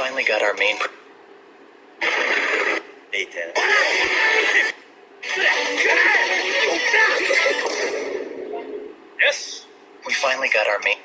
finally got our main data. Yes? We finally got our main...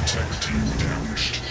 Tech team damaged.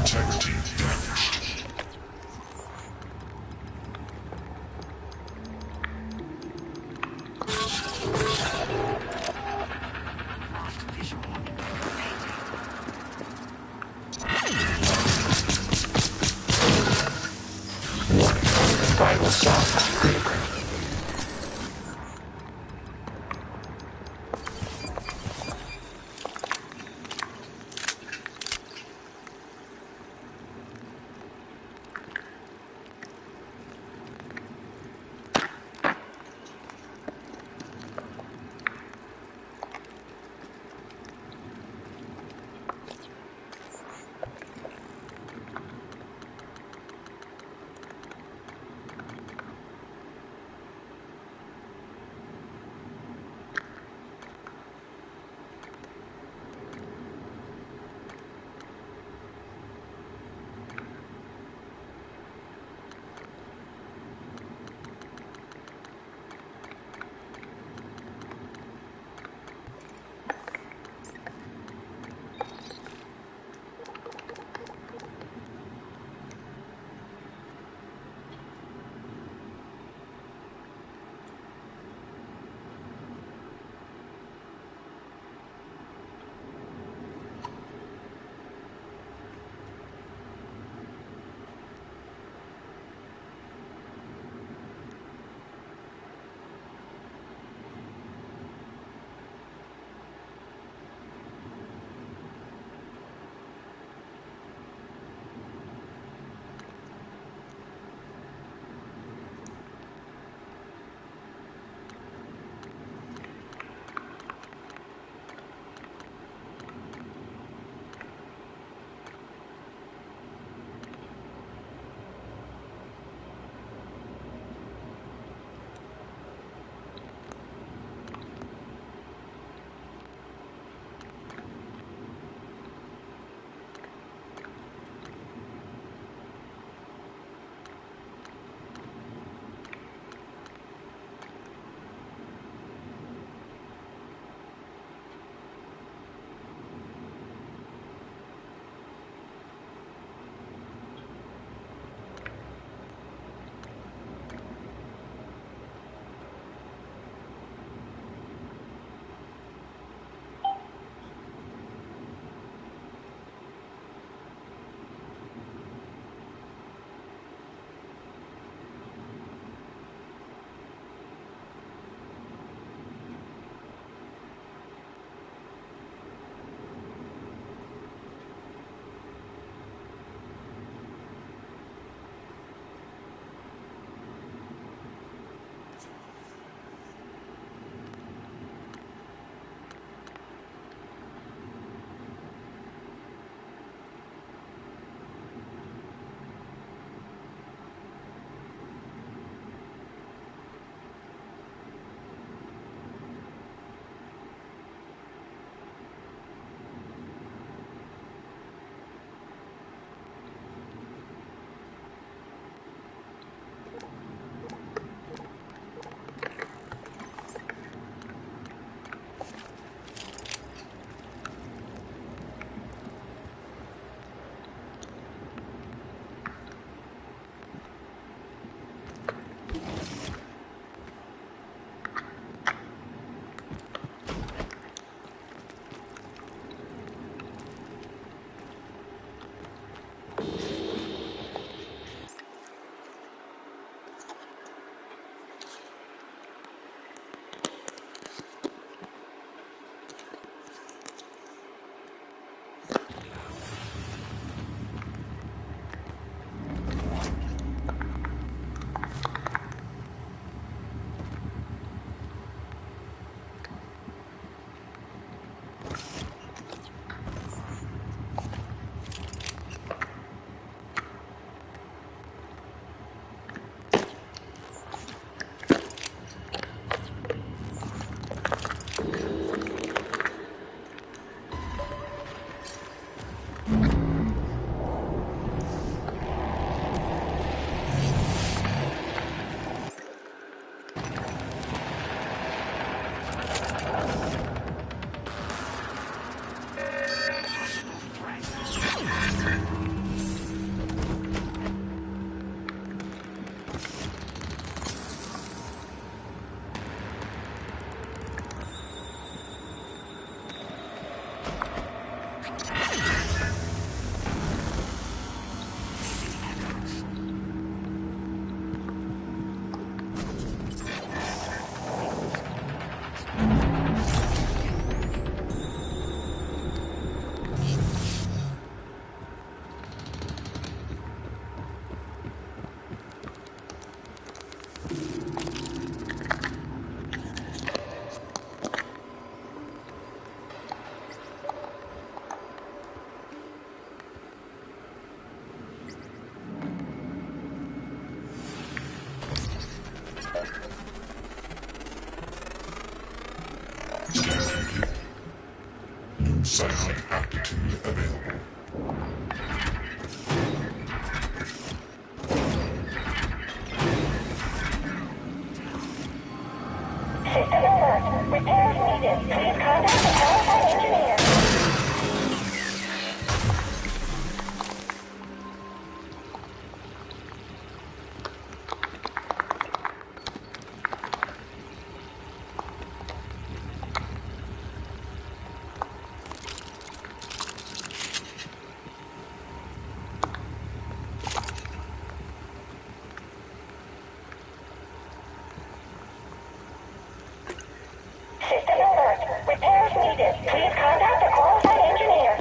Tech team damaged. Vital signs critical. Silent aptitude available. System alert. Repairs needed. Please contact the qualified engineer. System alert. Repairs needed. Please contact the qualified engineer.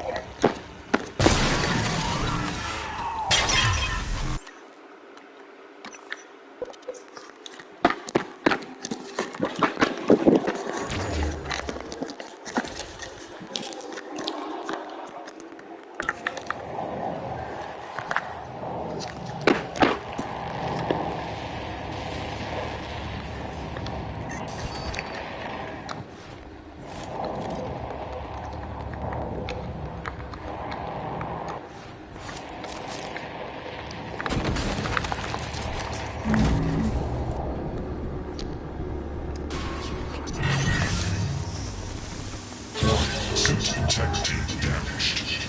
System tech team damaged.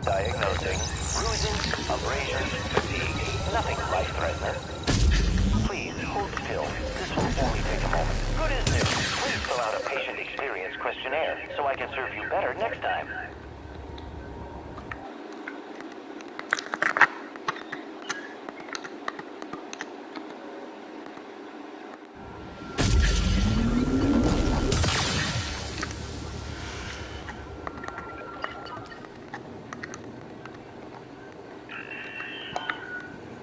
Diagnosing bruising, abrasions, fatigue. Nothing life-threatening. Please hold still. This will only take a moment. Good as new. Please fill out a patient experience questionnaire so I can serve you better next time.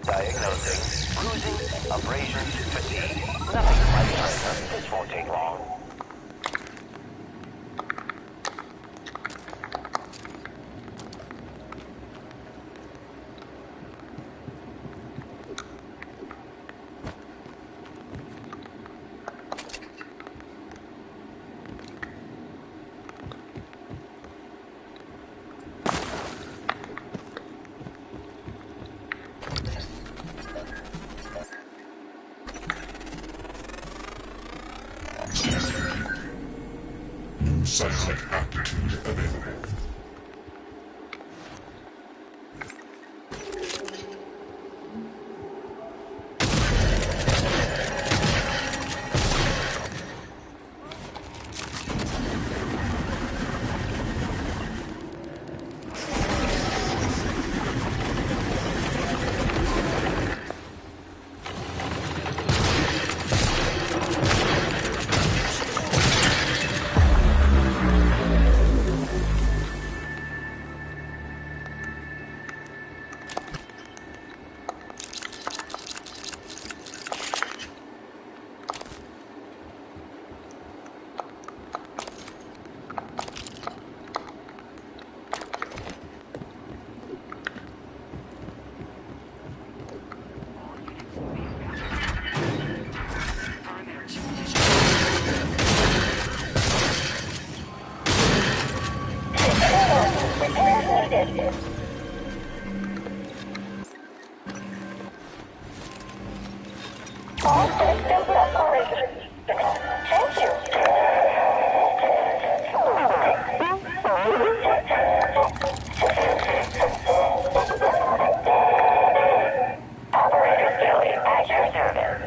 Diagnosing bruising, abrasions, fatigue. Nothing life-threatening. This won't take long. New silent aptitude available. Repairs needed. All systems operational. Thank you. Operator Billy at your service.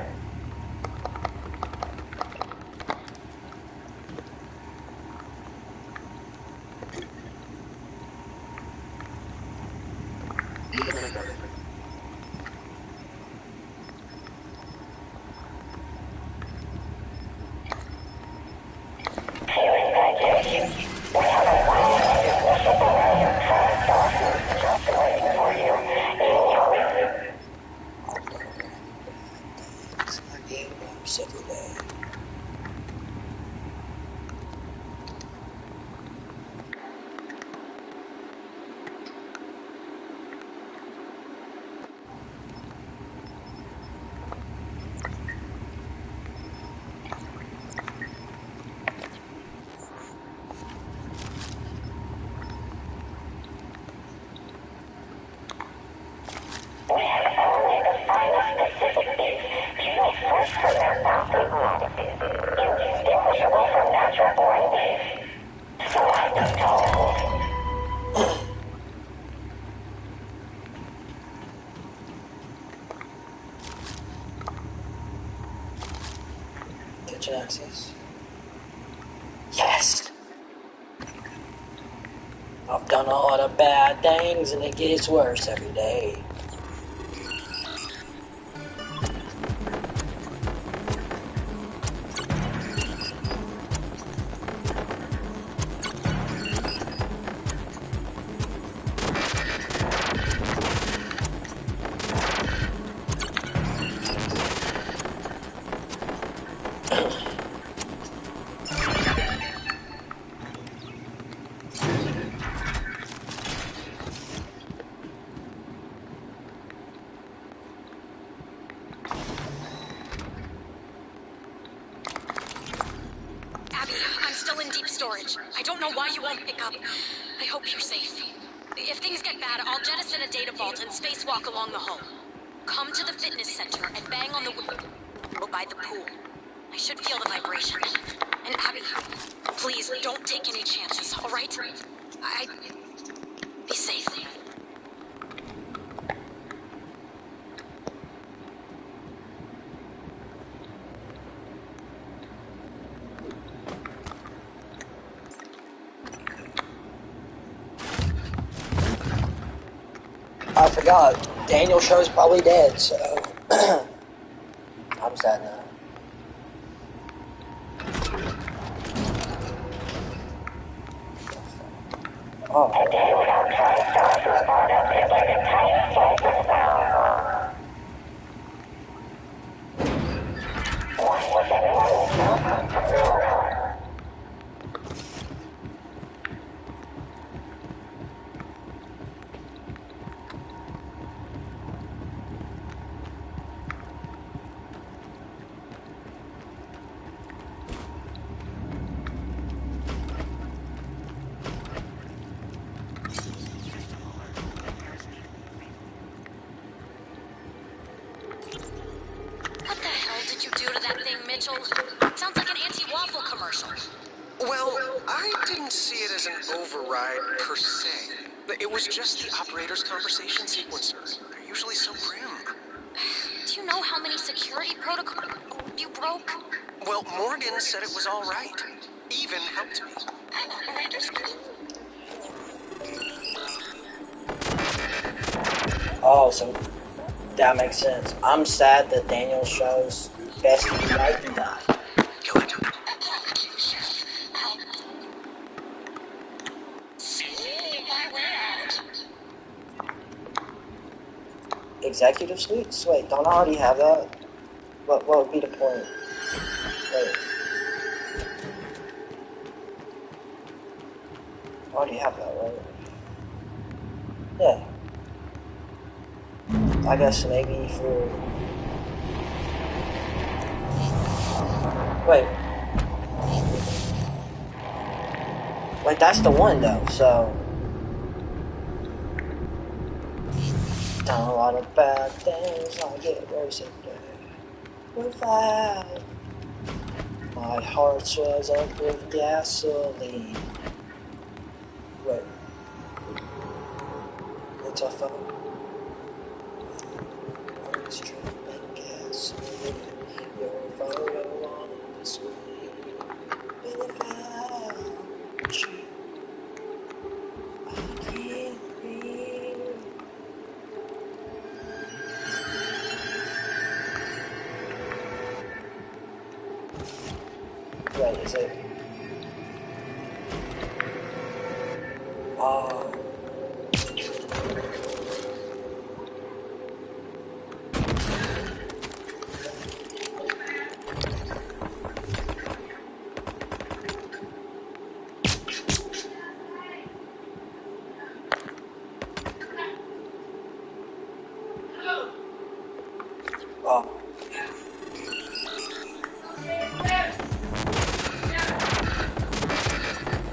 practices, indistinguishable from natural-born myth. So I've been told. Kitchen access. Yes! I've done a lot of bad things and it gets worse every day. Abby, I'm still in deep storage. I don't know why you won't pick up. I hope you're safe. If things get bad, I'll jettison a data vault and spacewalk along the hull. Come to the fitness center and bang on the window by the pool. I should feel the vibration. And Abby, please don't take any chances, all right? Be safe. I forgot, Daniel Show's probably dead, so I'm sad now. Oh. A day without TriStar was brought up is like a tiny slice of sound. Why was everyone so comfortable? What the hell did you do to that thing, Mitchell? Sounds like an anti-waffle commercial. Well, I didn't see it as an override per se. It was just the operator's conversation sequencer. They're usually so grim. Do you know how many security protocols you broke? Well, Morgan said it was all right. Even helped me. Oh, so that makes sense. I'm sad that Daniel Show's bestie Mike died. Kill it. Executive suites? Wait, don't I already have that? What would be the point? Wait. I already have that, right? Yeah. I guess maybe for... Wait. Wait, that's the one though, so... Done a lot of bad things, I get worse every day. Without my heart swells up with gasoline. Wait. It's a phone. Heart's dripping gasoline. Your photo on the screen. Without you, I can't breathe. Wait, is it?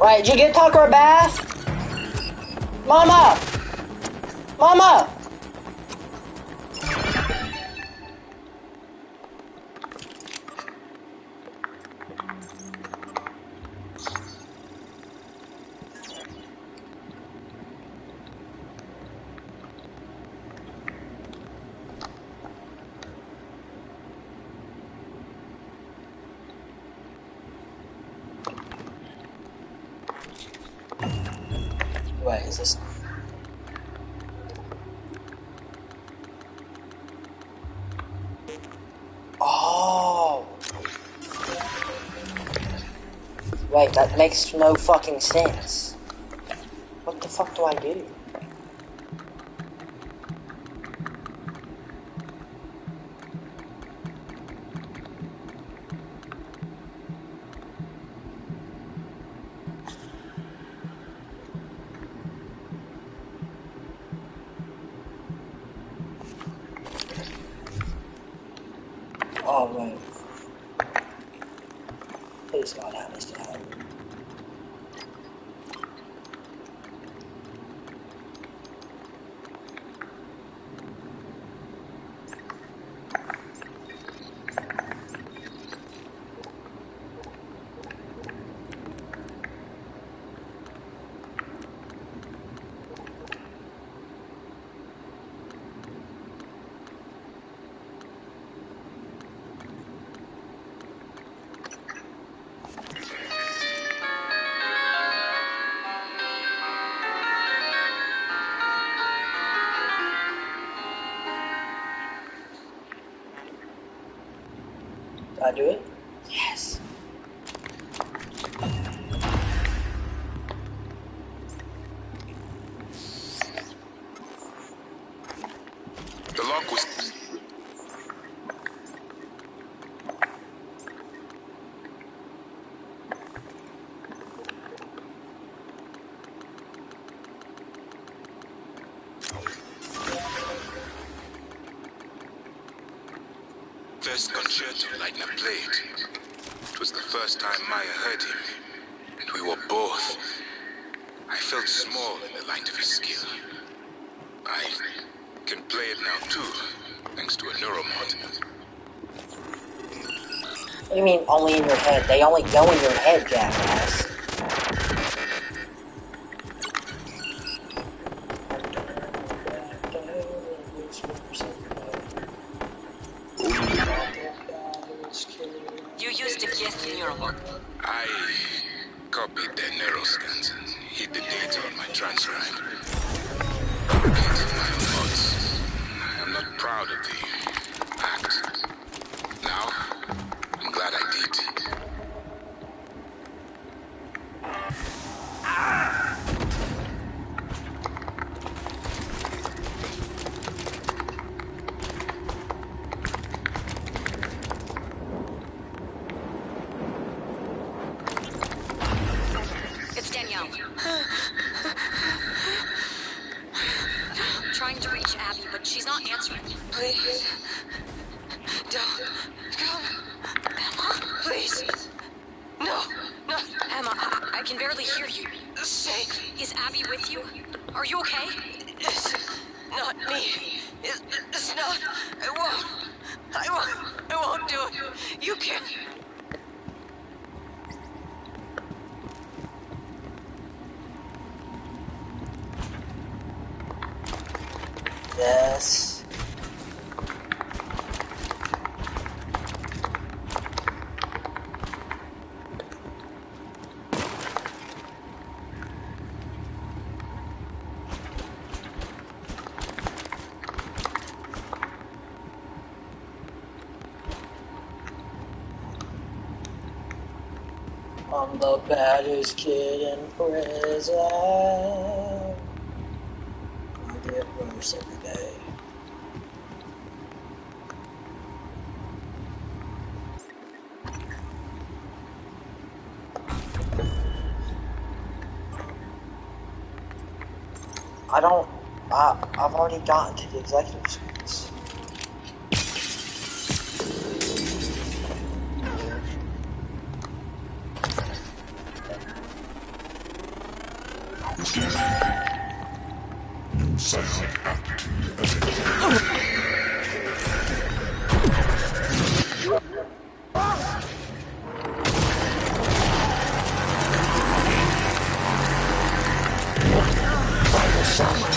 Right, did you get Tucker a bath? Mama! Mama! Wait, is this... Oh! Wait, that makes no fucking sense. What the fuck do I do? Oh, wait. Please God, have this to happen. Did I do it? Yes. The lock was... First concerto Leitner played. It was the first time Maya heard him, and we were both. I felt small in the light of his skill. I can play it now too, thanks to a neuromod. What do you mean only in your head? They only go in your head, jackass. You used a guest neuromod. I copied their neuroscans and hid the data on my transcribe. Against my own odds. I'm not proud of the act. Now, I'm glad I did. It's Danielle. I'm trying to reach Abby, but she's not answering. Please. Don't come. Emma? Please. No. No. Emma, I can barely hear you. Safe. Is Abby with you? Are you okay? It's not me. It's not. I won't do it. You can't. Yes. I'm the baddest kid in prison. I get worse every day. I've already gotten to the executive suites. New psychic aptitude available. Vital signs.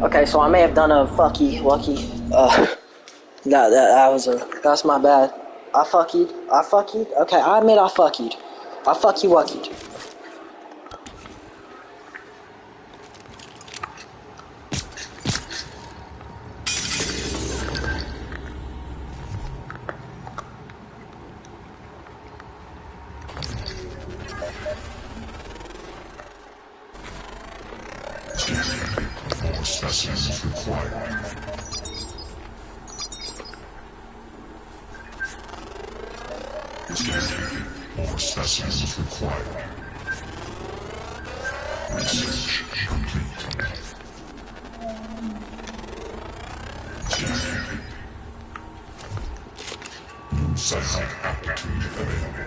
Okay, so I may have done a lucky, That's my bad. I fuck you. Okay, I admit I fuck you. I fuck you wuckied. More specimens required. More specimens required. Research complete. New psychic aptitude available.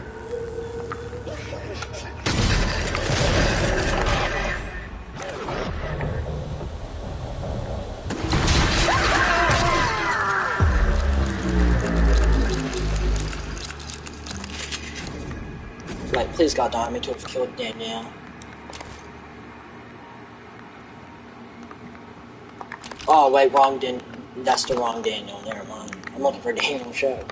Like, please God damn me to have killed Danielle. Oh wait, wrong Dan. That's the wrong Daniel. Never mind. I'm looking for Daniel Show.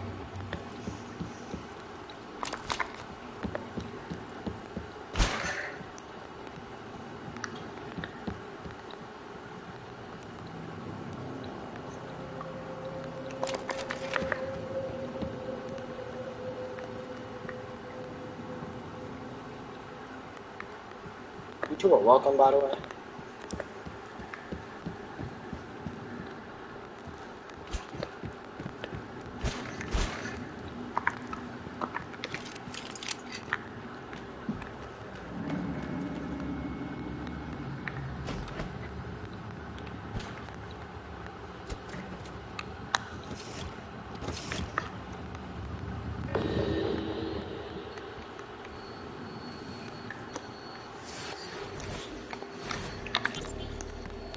You two are welcome, by the way.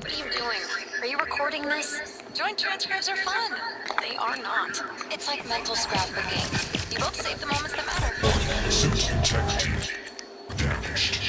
What are you doing? Are you recording this? Joint transcripts are fun. They are not. It's like mental scrapbooking. You both save the moments that matter. System integrity damaged.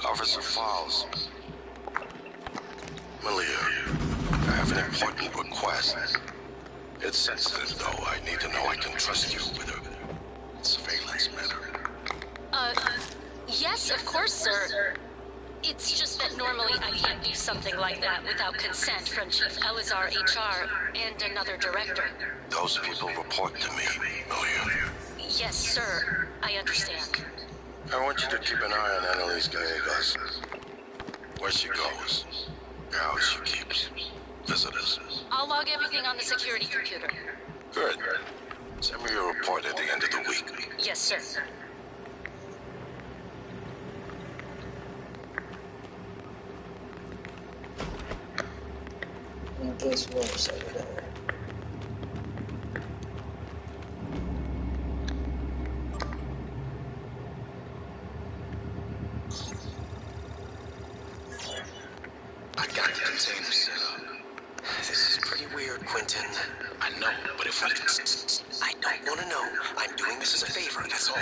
Officer Falls. Malia, I have an important request. It's sensitive, though. I need to know I can trust you with a surveillance matter. Yes, of course, sir. It's just that normally I can't do something like that without consent from Chief Elazar HR and another director. Those people report to me, Malia. Yes, sir. I understand. I want you to keep an eye on Annalise Gallegos. Where she goes, how she keeps visitors. I'll log everything on the security computer. Good. Send me a report at the end of the week. Yes, sir. This worse over there. I got the container set up. This is pretty weird, Quentin. I know, but if we can... I don't want to know. I'm doing this as a favor, that's all.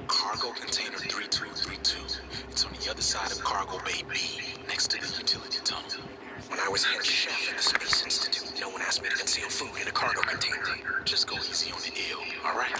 Cargo container 3232. It's on the other side of Cargo Bay B, next to the utility tunnel. When I was head chef at the Space Institute, no one asked me to conceal food in a cargo container. Just go easy on the ill, all right?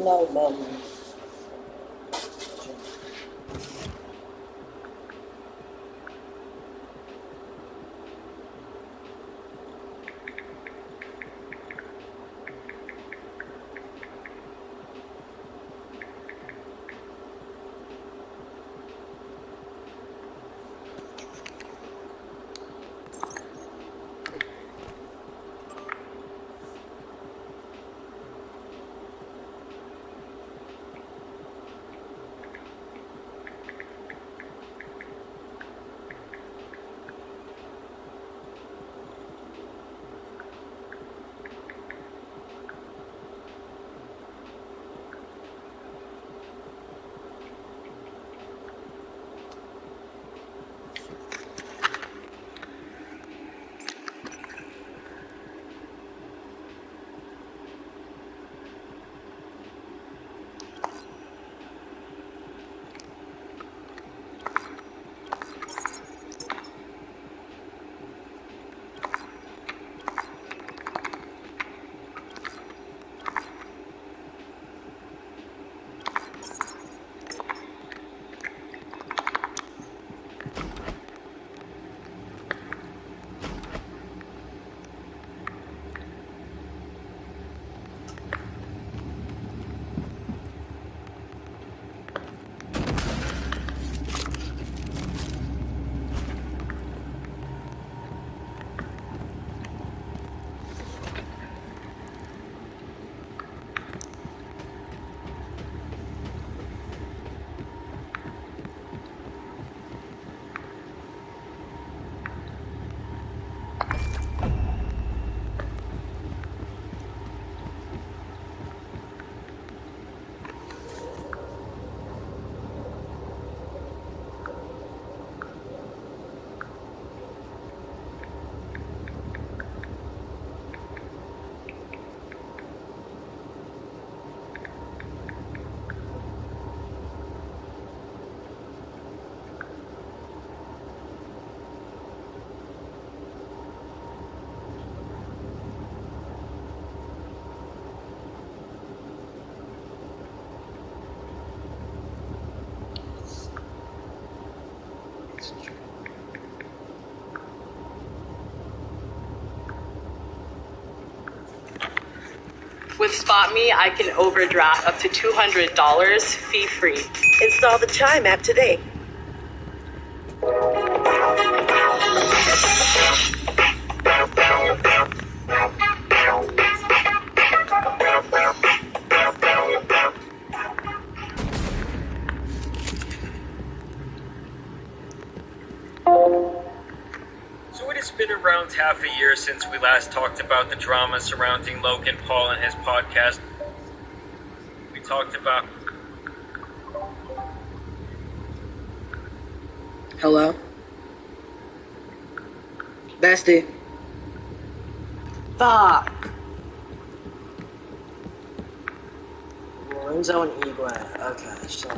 know, man. With SpotMe, I can overdraft up to $200 fee-free. Install the Chime app today. So it has been around half a year since we last talked about the drama surrounding Logan Paul and his podcast. We talked about... Hello? Bestie. Fuck. Lorenzo and Igwe. Okay, so...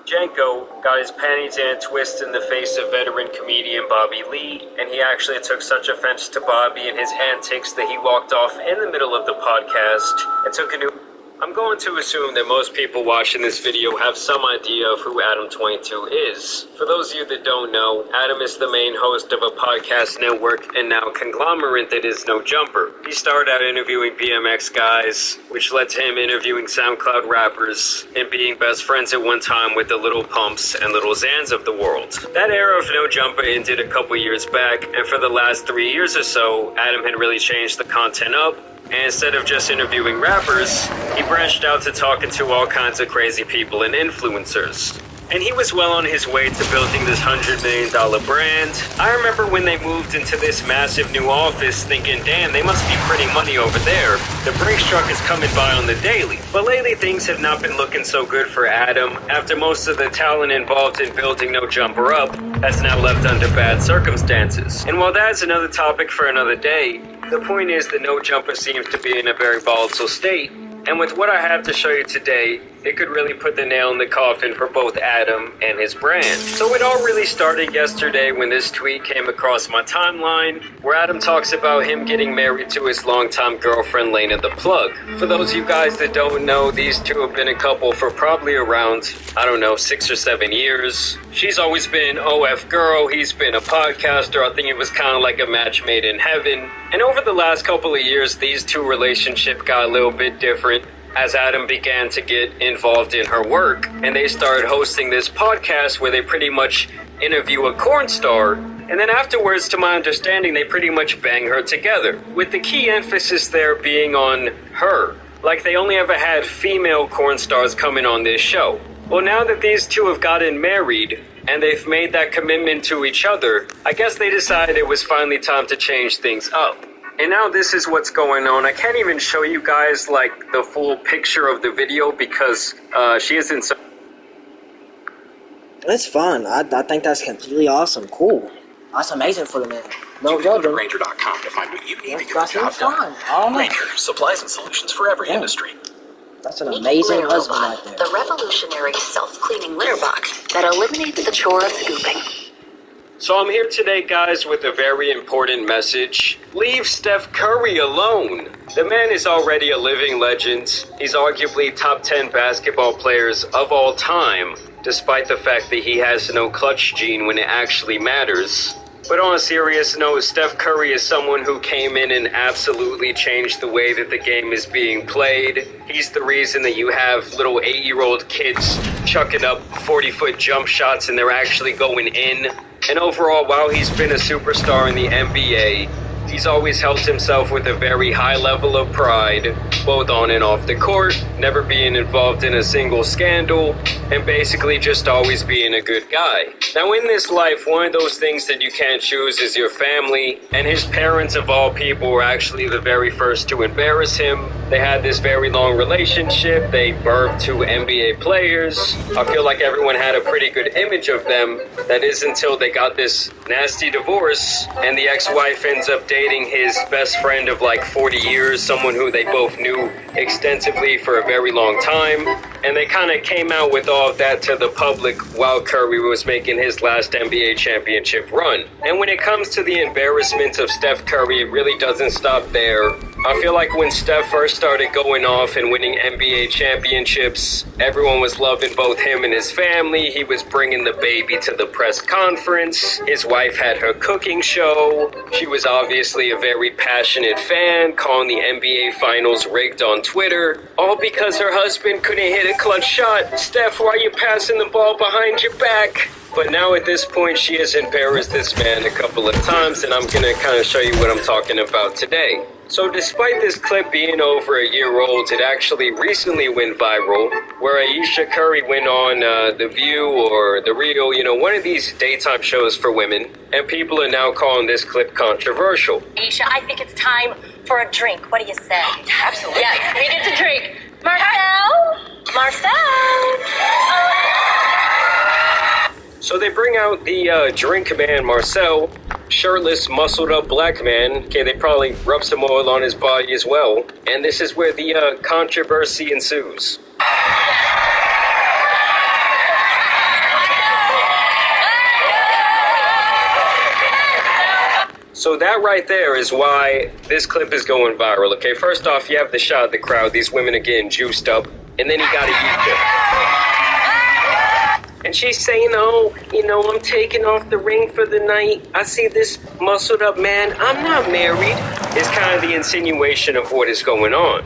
Janko got his panties in a twist in the face of veteran comedian Bobby Lee, and he actually took such offense to Bobby and his antics that he walked off in the middle of the podcast and took a new... I'm going to assume that most people watching this video have some idea of who Adam22 is. For those of you that don't know, Adam is the main host of a podcast network and now conglomerate that is No Jumper. He started out interviewing BMX guys, which led to him interviewing SoundCloud rappers and being best friends at one time with the Little Pumps and Little Xans of the world. That era of No Jumper ended a couple years back, and for the last 3 years or so, Adam had really changed the content up, And instead of just interviewing rappers, he branched out to talking to all kinds of crazy people and influencers. And he was well on his way to building this $100 million brand. I remember when they moved into this massive new office thinking, damn, they must be pretty money over there. The Brinks truck is coming by on the daily. But lately things have not been looking so good for Adam after most of the talent involved in building No Jumper Up has now left under bad circumstances. And while that's another topic for another day, the point is that No Jumper seems to be in a very volatile state. And with what I have to show you today, it could really put the nail in the coffin for both Adam and his brand. So it all really started yesterday when this tweet came across my timeline, where Adam talks about him getting married to his longtime girlfriend, Lena the Plug. For those of you guys that don't know, these two have been a couple for probably around, 6 or 7 years. She's always been an OF girl, he's been a podcaster. I think it was kind of like a match made in heaven. And over the last couple of years, these two relationship got a little bit different as Adam began to get involved in her work, and they started hosting this podcast where they pretty much interview a corn star, and then afterwards, to my understanding, they pretty much bang her together, with the key emphasis there being on her. Like they only ever had female corn stars coming on this show. Well, now that these two have gotten married, and they've made that commitment to each other, I guess they decided it was finally time to change things up. And now this is what's going on. I can't even show you guys like the full picture of the video because she isn't so... That's fun. I think that's completely awesome. Cool. That's amazing for the man. No judging. Ranger.com to find what you need to get That's the job done. I don't know. Ranger, supplies and solutions for every industry. That's an amazing husband right there. The revolutionary self-cleaning litter box that eliminates the chore of scooping. So I'm here today, guys, with a very important message. Leave Steph Curry alone. The man is already a living legend. He's arguably top 10 basketball players of all time, despite the fact that he has no clutch gene when it actually matters. But on a serious note, Steph Curry is someone who came in and absolutely changed the way that the game is being played. He's the reason that you have little 8-year-old kids chucking up 40-foot jump shots and they're actually going in. And overall, while he's been a superstar in the NBA, he's always held himself with a very high level of pride, both on and off the court, never being involved in a single scandal, and basically just always being a good guy. Now in this life, one of those things that you can't choose is your family, and his parents of all people were actually the very first to embarrass him. They had this very long relationship, they birthed 2 NBA players. I feel like everyone had a pretty good image of them. That is until they got this nasty divorce, and the ex-wife ends up dating his best friend of like 40 years, someone who they both knew extensively for a very long time. And they kind of came out with all of that to the public while Curry was making his last NBA championship run. And when it comes to the embarrassment of Steph Curry, it really doesn't stop there. I feel like when Steph first started going off and winning NBA championships, everyone was loving both him and his family. He was bringing the baby to the press conference. His wife had her cooking show. She was obviously a very passionate fan, calling the NBA finals rigged on Twitter, all because her husband couldn't hit a clutch shot. Steph, why are you passing the ball behind your back? But now at this point, she has embarrassed this man a couple of times, and I'm going to kind of show you what I'm talking about today. So despite this clip being over a year old, it actually recently went viral, where Ayesha Curry went on The View or The Real, one of these daytime shows for women, and people are now calling this clip controversial. Ayesha, I think it's time for a drink. What do you say? Absolutely. Yes, we need to drink. Marcel! So they bring out the drink man, Marcel, shirtless, muscled up black man. Okay, they probably rub some oil on his body as well. And this is where the controversy ensues. So that right there is why this clip is going viral. Okay, first off, you have the shot of the crowd. These women are getting juiced up. And then he got a yeet. And she's saying, I'm taking off the ring for the night. I see this muscled up man. I'm not married. It's kind of the insinuation of what is going on.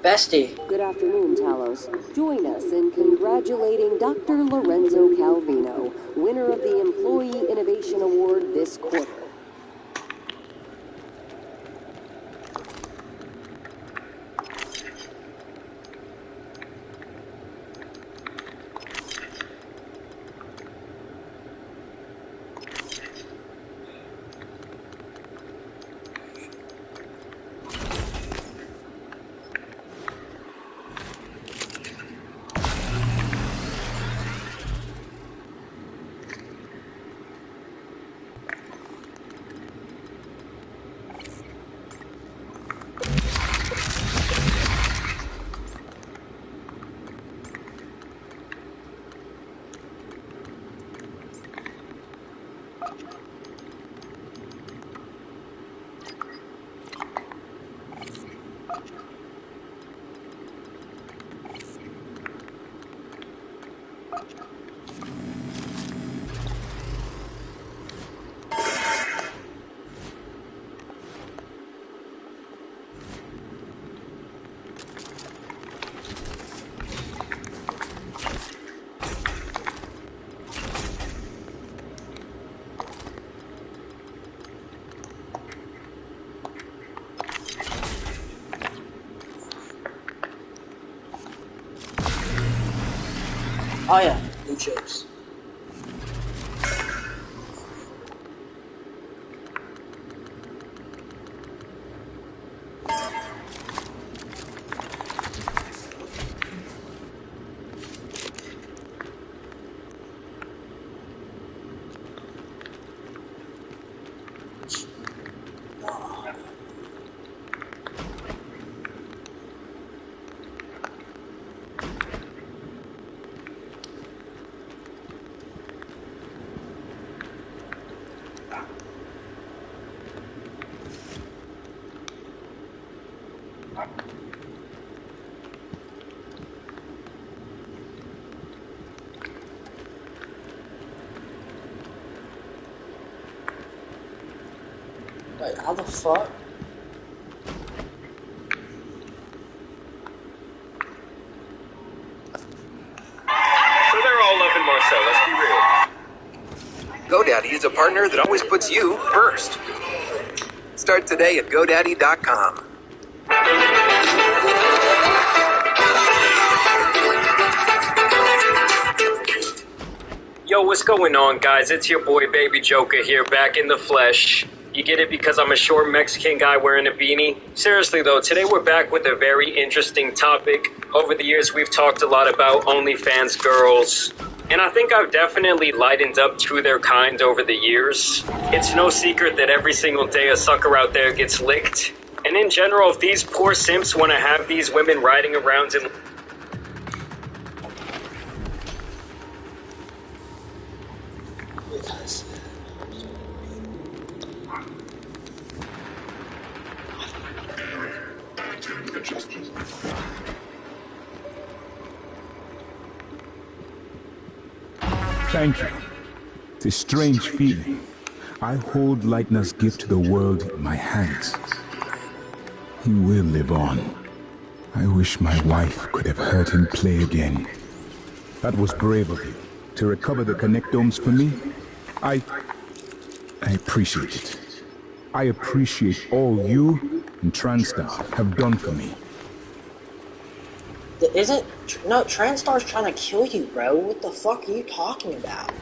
Bestie. Good afternoon, Talos. Join us in congratulating Dr. Lorenzo Calvino, winner of the Employee Innovation Award this quarter. Oh yeah, blue chips. Wait, how the fuck? So they're all loving Marcel, let's be real. GoDaddy is a partner that always puts you first. Start today at GoDaddy.com. Yo, what's going on, guys? It's your boy Baby Joker here, back in the flesh. You get it because I'm a short Mexican guy wearing a beanie? Seriously though, today we're back with a very interesting topic. Over the years, we've talked a lot about OnlyFans girls, and I think I've definitely lightened up to their kind over the years. It's no secret that every single day a sucker out there gets licked. And in general, if these poor simps want to have these women riding around in... Thank you. It's a strange feeling. I hold Leitner's gift to the world in my hands. He will live on. I wish my wife could have heard him play again. That was brave of you, to recover the connectomes for me. I appreciate it. I appreciate all you and TranStar have done for me. Isn't... No, TranStar's trying to kill you, bro. What the fuck are you talking about?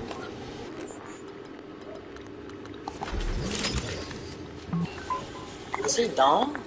Is he dumb?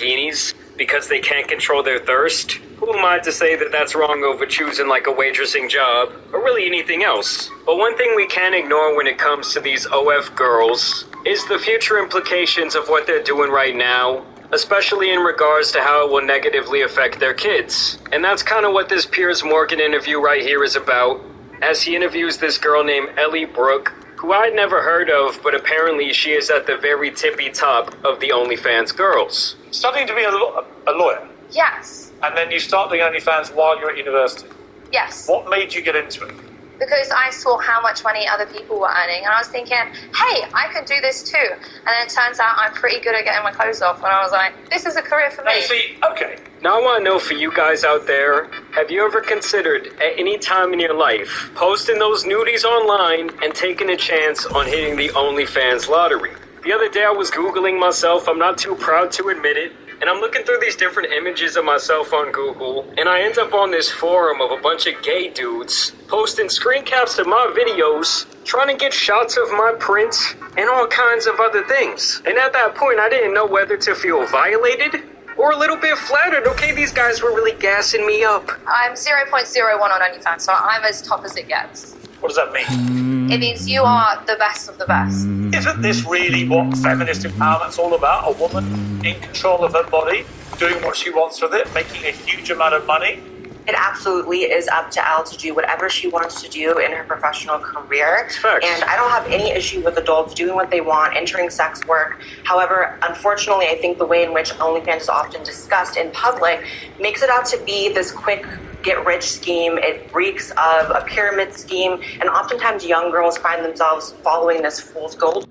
bikinis because they can't control their thirst. Who am I to say that that's wrong over choosing like a waitressing job, or really anything else? But one thing we can't ignore when it comes to these OF girls is the future implications of what they're doing right now, especially in regards to how it will negatively affect their kids. And that's kind of what this Piers Morgan interview right here is about, as he interviews this girl named Ellie Brooke, who I'd never heard of, but apparently she is at the very tippy top of the OnlyFans girls. Studying to be a lawyer? Yes. And then you start doing OnlyFans while you're at university? Yes. What made you get into it? Because I saw how much money other people were earning, and I was thinking, hey, I could do this too. And then it turns out I'm pretty good at getting my clothes off, and I was like, this is a career for me. Hey, see, okay. Now I want to know for you guys out there, have you ever considered at any time in your life posting those nudies online and taking a chance on hitting the OnlyFans lottery? The other day I was Googling myself, I'm not too proud to admit it, and I'm looking through these different images of myself on Google, and I end up on this forum of a bunch of gay dudes posting screen caps of my videos, trying to get shots of my print, and all kinds of other things. And at that point, I didn't know whether to feel violated or a little bit flattered. Okay, these guys were really gassing me up. I'm 0.01 on OnlyFans, so I'm as top as it gets. What does that mean? It means you are the best of the best. Isn't this really what feminist empowerment's all about? A woman in control of her body, doing what she wants with it, making a huge amount of money? It absolutely is up to Elle to do whatever she wants to do in her professional career. And I don't have any issue with adults doing what they want, entering sex work. However, unfortunately, I think the way in which OnlyFans is often discussed in public makes it out to be this quick get-rich scheme. It reeks of a pyramid scheme, and oftentimes young girls find themselves following this fool's gold.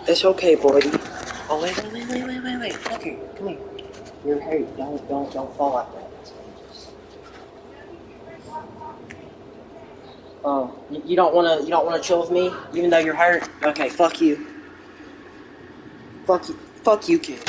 It's okay, Brody. Oh, wait. Okay, come here. You're hurt. Don't fall like that. Oh, you don't wanna chill with me, even though you're hurt? Okay, fuck you. Fuck you, kid.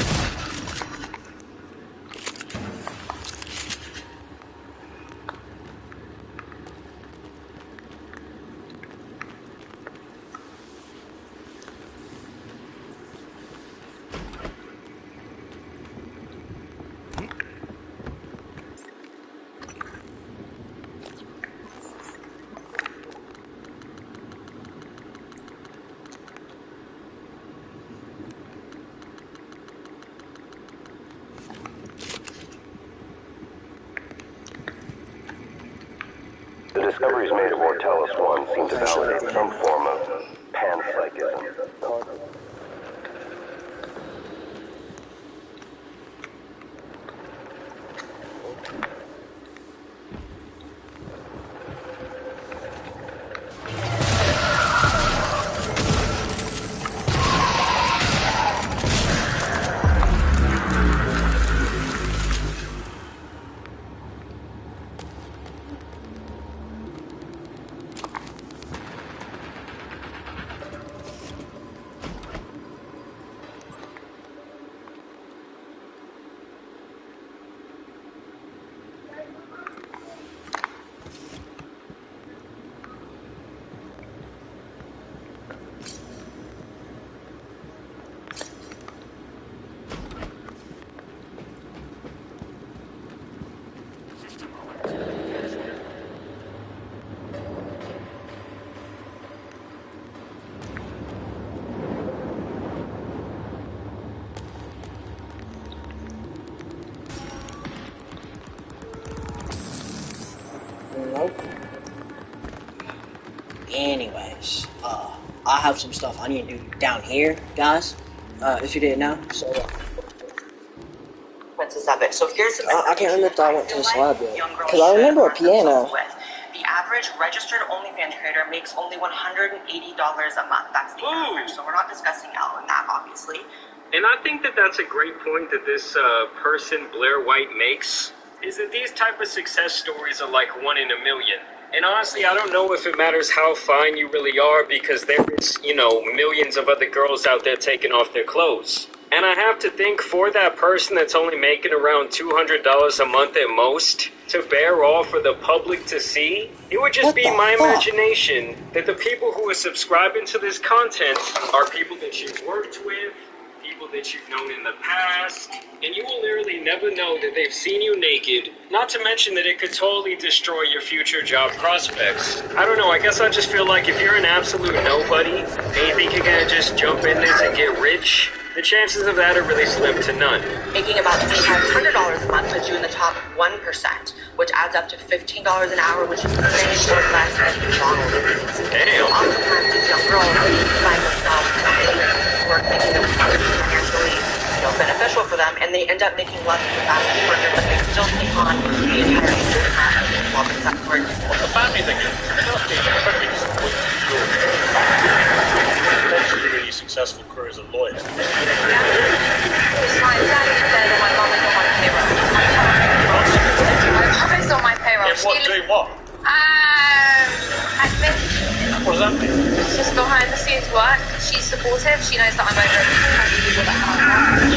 The discoveries made at Mortalis 1 seem to validate some form of panpsychism. Anyways, I have some stuff I need to do down here, guys. If you didn't know, so. Of it. So here's some I can't remember if I went to the lab yet. Because I remember a piano. The average registered OnlyFans creator makes only $180 a month. That's the average. So we're not discussing L in that, obviously. And I think that that's a great point that this person, Blair White, makes, is that these type of success stories are like 1 in a million. And honestly, I don't know if it matters how fine you really are, because there is, millions of other girls out there taking off their clothes. And I have to think, for that person that's only making around $200 a month at most, to bear all for the public to see, it would just be my imagination that the people who are subscribing to this content are people that you've worked with, people that you've known in the past, and you will literally never know that they've seen you naked, not to mention that it could totally destroy your future job prospects. I don't know, I guess I just feel like if you're an absolute nobody, and you think you're gonna just jump in this and get rich, the chances of that are really slim to none. Making about $500 a month puts you in the top 1%, which adds up to $15 an hour, which is the same or less than McDonald's. Damn. Oftentimes, these young girls find themselves in work making them financially beneficial for them, and they end up making less than the fastest worker, but they still take on the entire business while the sex work. Well, the family thing is, it must be incredibly disappointing to a really successful career as a lawyer. Because my dad said that my mum is on my payroll. My mum is on my payroll. Yeah, what, doing what? Admin. What does that mean? It's just behind the scenes work. She's supportive. She knows that I'm over it.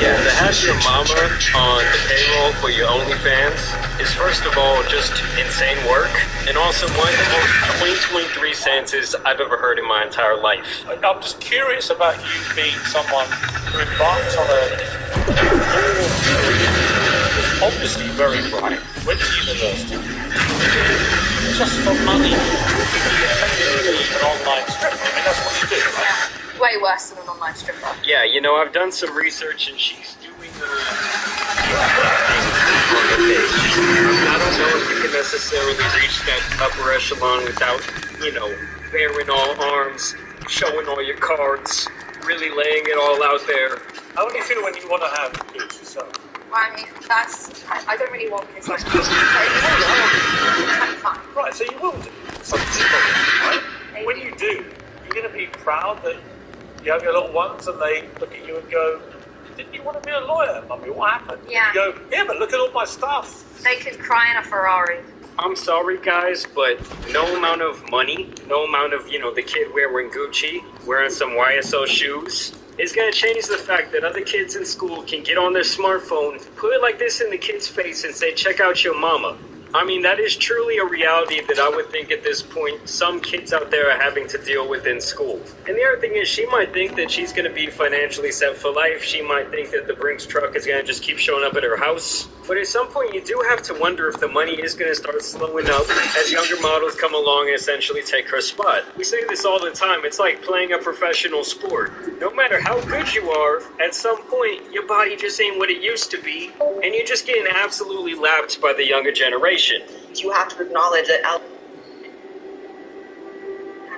Yeah, to have your mama on the payroll for your OnlyFans is, first of all, just insane work, and also one of the most 2023 sentences I've ever heard in my entire life. I'm just curious about you being someone who embarks on a obviously very bright, went to university, just for money, effectively an online stripper. I mean, that's what you do, right? Way worse than an online stripper. Yeah, I've done some research, and she's doing I don't know if you can necessarily reach that upper echelon without, bearing all arms, showing all your cards, really laying it all out there. How do you feel when you want to have kids yourself? Well, I mean, I don't really want kids like that. Right, so you will do something, right? When you do, you're going to be proud that you have your little ones and they look at you and go, didn't you want to be a lawyer, Mummy? What happened? Yeah. You go, yeah, but look at all my stuff. They could cry in a Ferrari. I'm sorry, guys, but no amount of money, no amount of, the kid wearing Gucci, wearing some YSL shoes, is going to change the fact that other kids in school can get on their smartphone, put it like this in the kid's face and say, check out your mama. I mean, that is truly a reality that I would think at this point some kids out there are having to deal with in school. And the other thing is, she might think that she's going to be financially set for life. She might think that the Brinks truck is going to just keep showing up at her house. But at some point, you do have to wonder if the money is going to start slowing up as younger models come along and essentially take her spot. We say this all the time. It's like playing a professional sport. No matter how good you are, at some point, your body just ain't what it used to be, and you're just getting absolutely lapped by the younger generation. You have to acknowledge that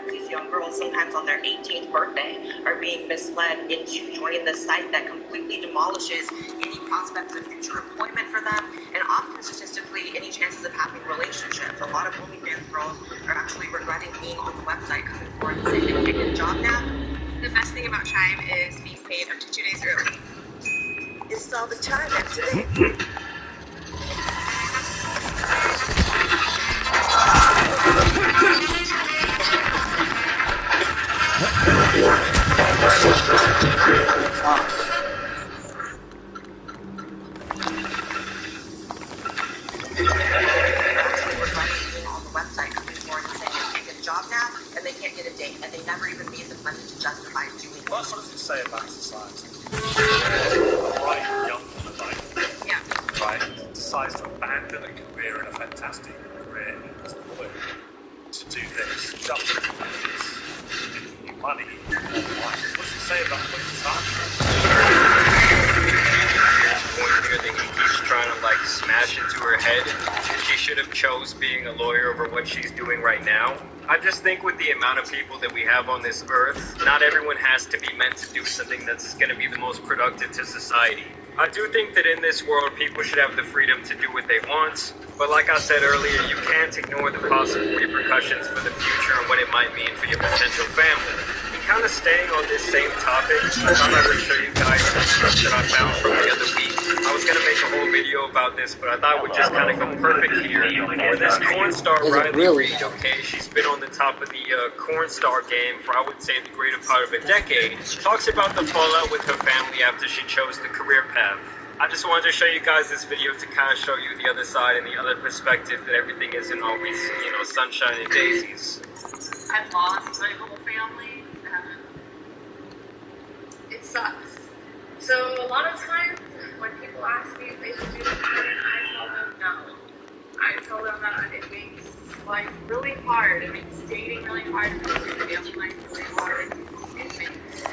these young girls, sometimes on their 18th birthday, are being misled into joining the site that completely demolishes any prospects of future employment for them, and often statistically any chances of having relationships. A lot of OnlyFans girls are actually regretting being on the website, coming forward and saying they can get a job now. The best thing about Chime is being paid up to 2 days early. Install the Chime app today. What does it say about society? Right, young woman, right, decides to abandon a career and a fantastic career as a lawyer to do this, just to do this, making money online. What does it say about society? Point here that he keeps trying to smash into her head that she should have chose being a lawyer over what she's doing right now. I just think with the amount of people that we have on this earth, not everyone has to be meant to do something that's going to be the most productive to society. I do think that in this world, people should have the freedom to do what they want, but like I said earlier, you can't ignore the possible repercussions for the future and what it might mean for your potential family. And kind of staying on this same topic, I thought I would show you guys some stuff that I found from the other week. I was going to make a whole video about this, but I thought it would just kind of go perfect here. Where this corn star Riley Reid, okay, she's been on the top of the corn star game for, I would say, the greater part of a decade, talks about the fallout with her family after she chose the career path. I just wanted to show you guys this video to kind of show you the other side and the other perspective, that everything isn't always, you know, sunshine and daisies. I've lost my whole family, and it sucks. So a lot of times when people ask me if they should do this, I tell them no. I tell them that it makes life really hard. It makes dating really hard. It makes family life really hard. It makes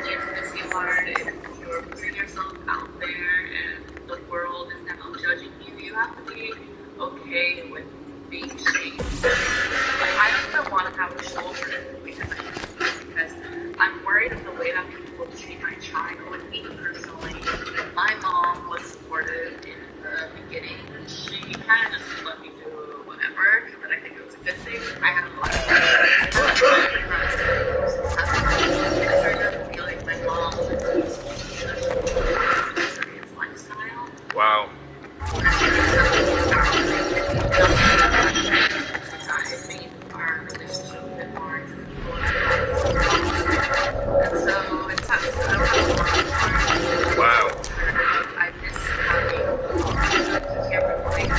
intimacy hard. If you're putting yourself out there and the world is now judging you, you have to be okay with being shamed. Like, I don't even want to have a shoulder because I'm worried of the way that people treat my child. Like me personally, my mom was supportive in the beginning. She kind of just let me do whatever, but I think it was a good thing. I had a lot of I started to feel like my mom was lifestyle. Wow. Our relationship a bit more into and so it sucks. I don't have a lot of time. Wow. I miss having camera recording.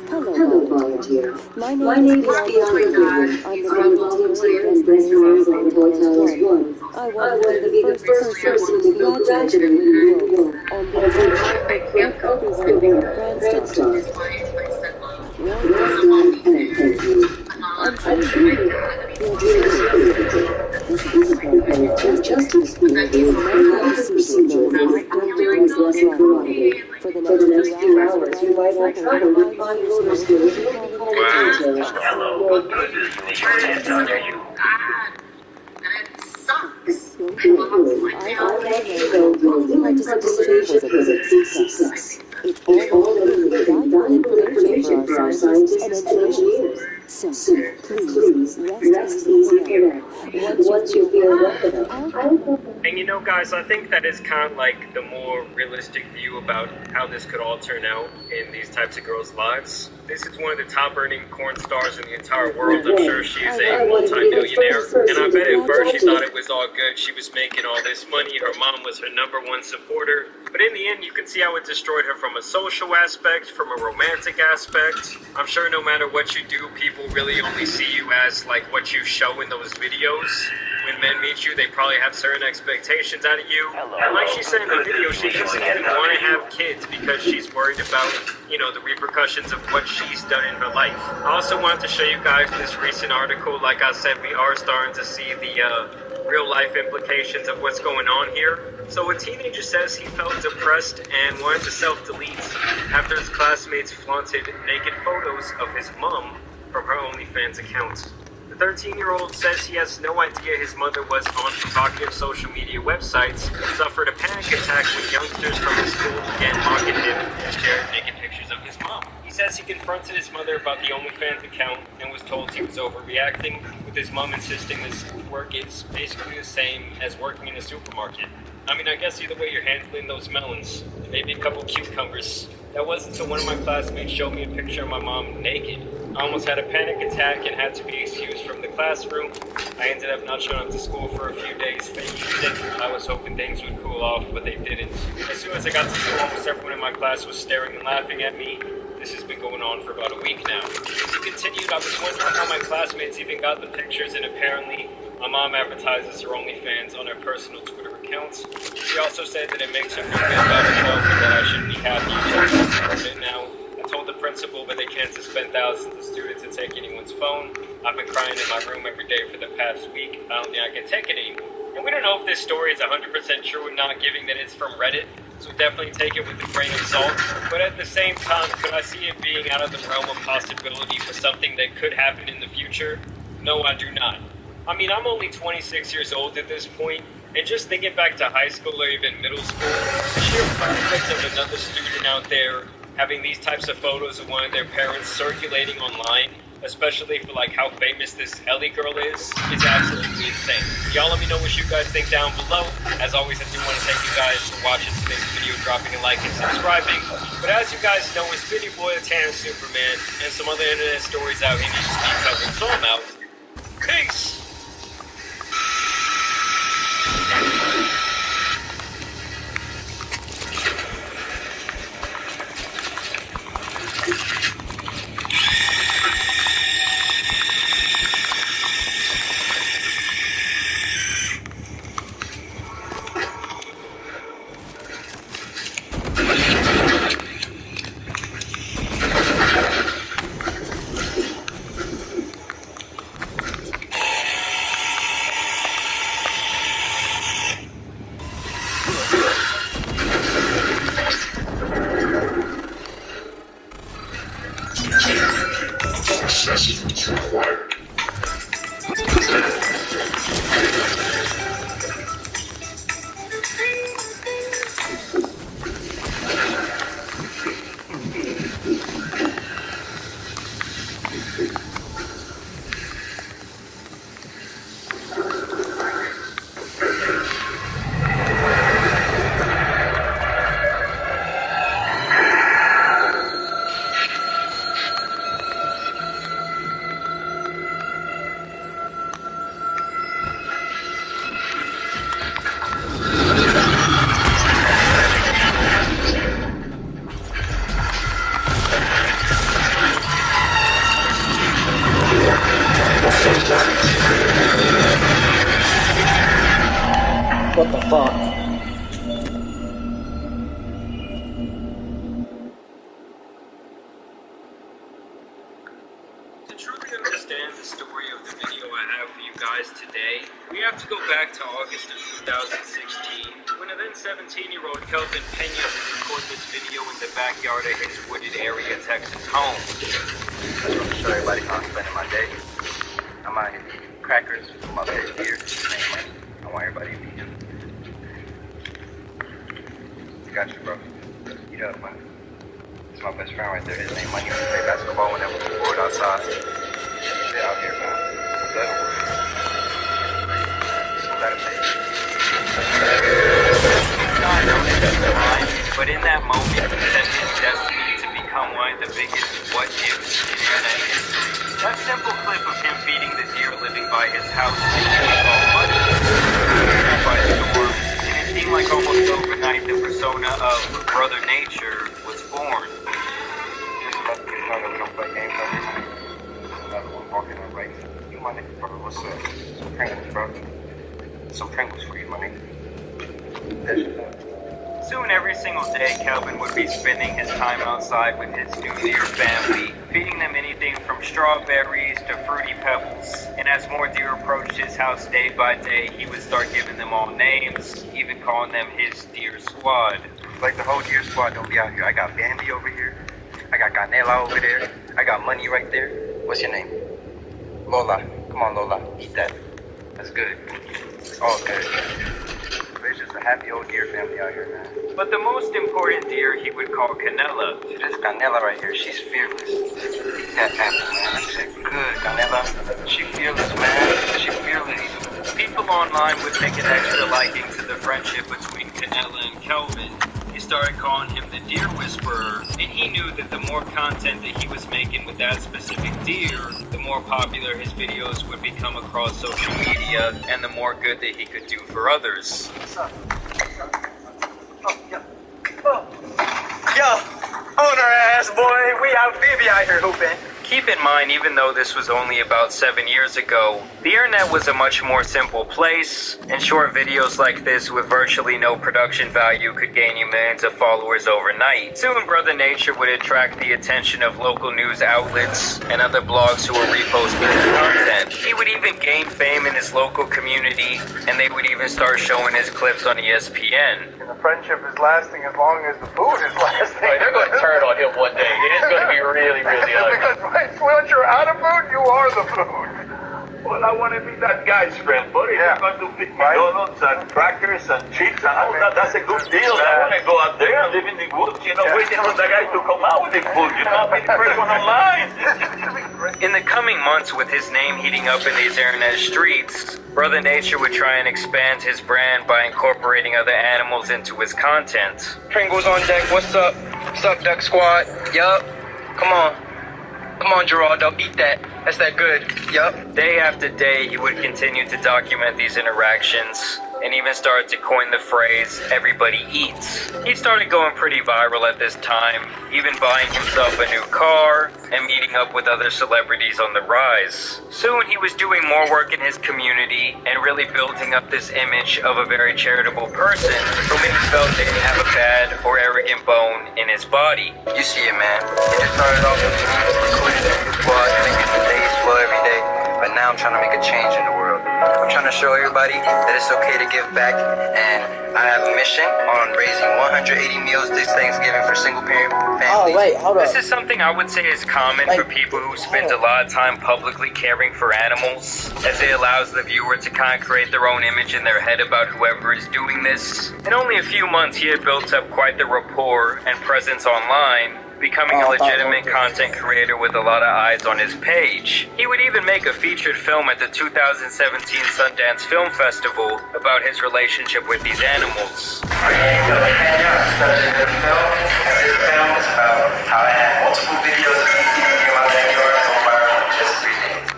Hello, volunteer. My name is Bianca. I'm the volunteer and Brent's on Hotel 1. I want to be the first person to graduate in New York on board representing Grand Star. Well done, and thank you. I'm sure justice will be a procedure for the next few hours. You might have trouble with finding motor skills. Hello, what good is the hands under you? It's all valuable information for our scientists and engineers. So, please, rest easy for that. Once you feel well enough, And you know, guys, I think that is kind of like the more realistic view about how this could all turn out in these types of girls' lives. This is one of the top earning corn stars in the entire world. I'm sure she's a multi-millionaire. And I bet at first she thought it was all good. She was making all this money. Her mom was her #1 supporter. But in the end, you can see how it destroyed her from a social aspect, from a romantic aspect. I'm sure no matter what you do, people really only see you as like what you show in those videos. When men meet you, they probably have certain expectations out of you. And like she said in the video, she just didn't want to have kids because she's worried about, you know, the repercussions of what she's done in her life. I also wanted to show you guys this recent article. Like I said, we are starting to see the real life implications of what's going on here. So a teenager says he felt depressed and wanted to self-delete after his classmates flaunted naked photos of his mom from her OnlyFans account. The 13-year-old says he has no idea his mother was on provocative social media websites, suffered a panic attack when youngsters from his school began mocking him and shared naked pictures of his mom. He says he confronted his mother about the OnlyFans account and was told he was overreacting, with his mom insisting this work is basically the same as working in a supermarket. I mean, I guess either way you're handling those melons, maybe a couple cucumbers. That wasn't until one of my classmates showed me a picture of my mom naked. I almost had a panic attack and had to be excused from the classroom. I ended up not showing up to school for a few days, I was hoping things would cool off, but they didn't. As soon as I got to school, almost everyone in my class was staring and laughing at me. This has been going on for about a week now. He continued, I was wondering how my classmates even got the pictures, and apparently my mom advertises her OnlyFans on her personal Twitter account. She also said that it makes her feel good about herself and that I should be happy now. I told the principal, but they can't suspend thousands of students and take anyone's phone. I've been crying in my room every day for the past week. I don't think I can take it anymore. And we don't know if this story is 100% true or not, given that it's from Reddit, so definitely take it with a grain of salt. But at the same time, could I see it being out of the realm of possibility for something that could happen in the future? No, I do not. I mean, I'm only 26 years old at this point, and just thinking back to high school or even middle school, the sheer prospect of another student out there having these types of photos of one of their parents circulating online, especially for like how famous this Ellie girl is absolutely insane. Y'all let me know what you guys think down below. As always, I do want to thank you guys for watching today's video, dropping a like and subscribing. But as you guys know, it's Vinny Boy, the Tanner Superman, and some other internet stories out here need to be covered. So I'm out. Peace! Assessments required. What the fuck? To truly understand the story of the video I have for you guys today, we have to go back to August of 2016, when a then 17-year-old Kelvin Pena would record this video in the backyard of his wooded area Texas home. I just want to show everybody how I'm spending my day. I'm out here eating crackers with my best beer. I want everybody to be here. Got you, bro. Eat up, man. It's my best friend right there. His name Money. We play basketball whenever we're bored outside. They're out here, man. Let him work. Let him take But in that moment, that his destiny to become one of the biggest what ifs in internet history. That simple clip of him feeding the deer living by his house became all money. By storm, and it seemed like almost overnight the persona of Brother Nature was born. Just about to get started. We don't play games every night. Another one walking on right. You, my nigga, bro. What's up? Some Pringles, bro. Some Pringles for you, my nigga. That's your love. Soon every single day, Kelvin would be spending his time outside with his new deer family, feeding them anything from strawberries to fruity pebbles. And as more deer approached his house day by day, he would start giving them all names, even calling them his deer squad. Like the whole deer squad don't be out here. I got Bambi over here. I got Canela over there. I got Money right there. What's your name? Lola. Come on, Lola. Eat that. That's good. It's all good. It's just a happy old deer family out here, man. But the most important deer he would call Canela. This Canela right here, she's fearless. Eat that apple, man. That's good, Canela. She fearless, man. She fearless. People online would take an extra liking to the friendship between Canela and Kelvin. He started calling him the Deer Whisperer, and he knew that the more content that he was making with that specific deer, the more popular his videos would become across social media, and the more good that he could do for others. What's up? Oh, yeah. Oh. Yo, owner ass boy, we out, baby out here hooping. Keep in mind, even though this was only about 7 years ago, the internet was a much more simple place, and short videos like this with virtually no production value could gain you millions of followers overnight. Soon, Brother Nature would attract the attention of local news outlets and other blogs who were reposting his content. He would even gain fame in his local community, and they would even start showing his clips on ESPN. And the friendship is lasting as long as the food is lasting. Right, they're going to turn on him one day. It is going to be really, really ugly. Because once you're out of food, you are the food. Well, I want to be that guy's friend, buddy. Yeah. He's going to feed me donuts and crackers and chips and all that. That's a good deal. I want to go out there and live in the woods, waiting for the guy to come out with the food. I'll be the first one online. In the coming months, with his name heating up in these internet streets, Brother Nature would try and expand his brand by incorporating other animals into his content. Pringles on deck, what's up? What's up, Duck Squad? Yup. Come on. Come on, Geraldo, eat that. That's that good. Yup. Day after day, he would continue to document these interactions, and even started to coin the phrase, everybody eats. He started going pretty viral at this time, even buying himself a new car, and meeting up with other celebrities on the rise. Soon he was doing more work in his community, and really building up this image of a very charitable person, who many felt didn't have a bad or arrogant bone in his body. You see it, man. It just started off with recording the squad, making the days flow every day. But now I'm trying to make a change in the world. I'm trying to show everybody that it's okay to give back, and I have a mission on raising 180 meals this Thanksgiving for single-parent families. Oh, wait, hold on. This is something I would say is common for people who spend a lot of time publicly caring for animals, as it allows the viewer to kind of create their own image in their head about whoever is doing this. In only a few months, he had built up quite the rapport and presence online, becoming a legitimate content creator with a lot of eyes on his page. He would even make a featured film at the 2017 Sundance Film Festival about his relationship with these animals.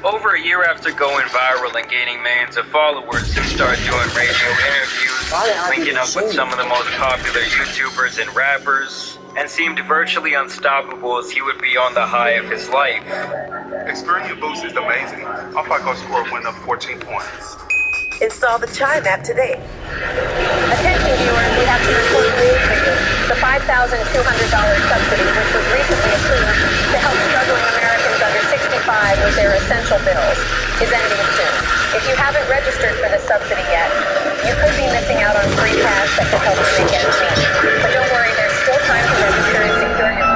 Over a year after going viral and gaining millions of followers, he started doing radio interviews, linking up with some of the most popular YouTubers and rappers, and seemed virtually unstoppable as he would be on the high of his life. Experience Boost is amazing. I'll probably go score a win of 14 points. Install the Chime app today. Attention viewers, we have some important news for you. The $5,200 subsidy, which was recently approved to help struggling Americans under 65 with their essential bills, is ending soon. If you haven't registered for this subsidy yet, you could be missing out on free cash that could help you make ends meet. But don't worry, there's still time to register and secure your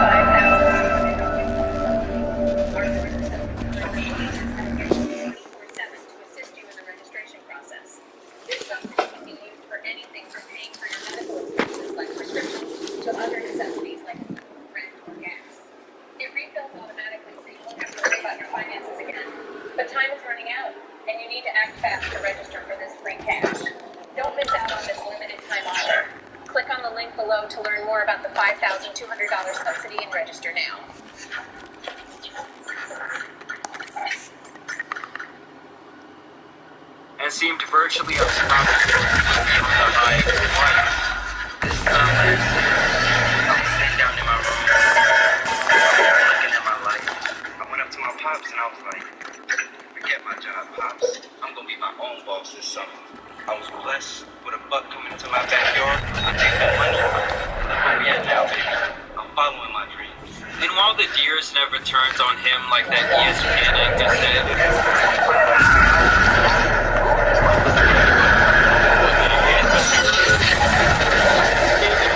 to learn more about the $5,200 subsidy and register now. And seemed virtually unstoppable on the high of his life. This time last year, I was sitting down in my room, looking at my life. I went up to my pops and I was like, forget my job, Pops. I'm going to be my own boss this summer. I was blessed with a buck coming into my backyard. I take that money. Look where we at now, baby. I'm following my dreams. And while the gears never turned on him like that ESPN anchor said,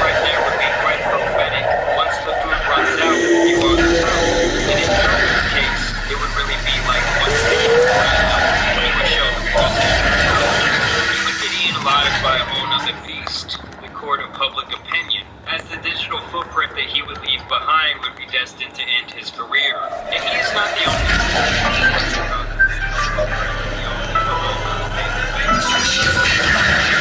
right there would be quite prophetic. Once the food runs out, you are the food. And in Joker's case, it would really be like once the food ran out, he would show the world he would get eaten alive by a whole nother beast, the court of public opinion, as the digital footprint that he would leave behind would be destined to end his career. And he is not the only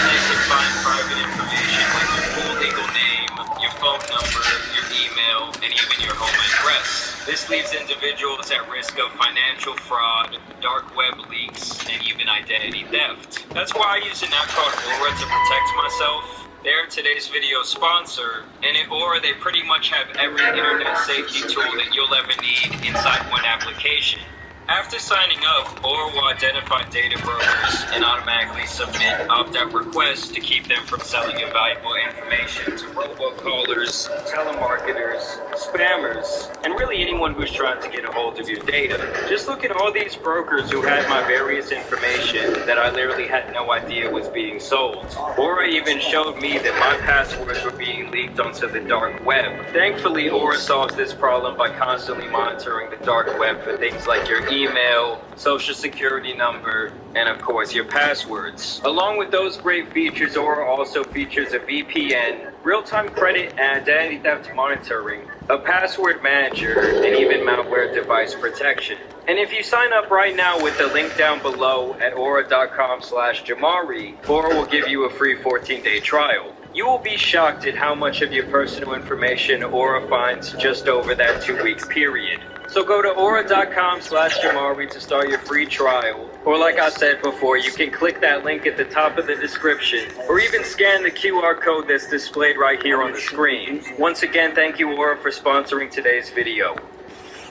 They can find private information like your full legal name, your phone number, your email, and even your home address. This leaves individuals at risk of financial fraud, dark web leaks, and even identity theft. That's why I use an app called Aura to protect myself. They're today's video sponsor, and at Aura they pretty much have every internet safety tool that you'll ever need inside one application. After signing up, Aura will identify data brokers and automatically submit opt-out requests to keep them from selling your valuable information to robocallers, telemarketers, spammers, and really anyone who's trying to get a hold of your data. Just look at all these brokers who had my various information that I literally had no idea was being sold. Aura even showed me that my passwords were being leaked onto the dark web. Thankfully, Aura solves this problem by constantly monitoring the dark web for things like your email, social security number, and of course your passwords. Along with those great features, Aura also features a VPN, real-time credit and identity theft monitoring, a password manager, and even malware device protection. And if you sign up right now with the link down below at aura.com/Jamari, Aura will give you a free 14-day trial. You will be shocked at how much of your personal information Aura finds just over that 2-week period. So go to aura.com/Jamari to start your free trial. Or like I said before, you can click that link at the top of the description, or even scan the QR code that's displayed right here on the screen. Once again, thank you Aura for sponsoring today's video.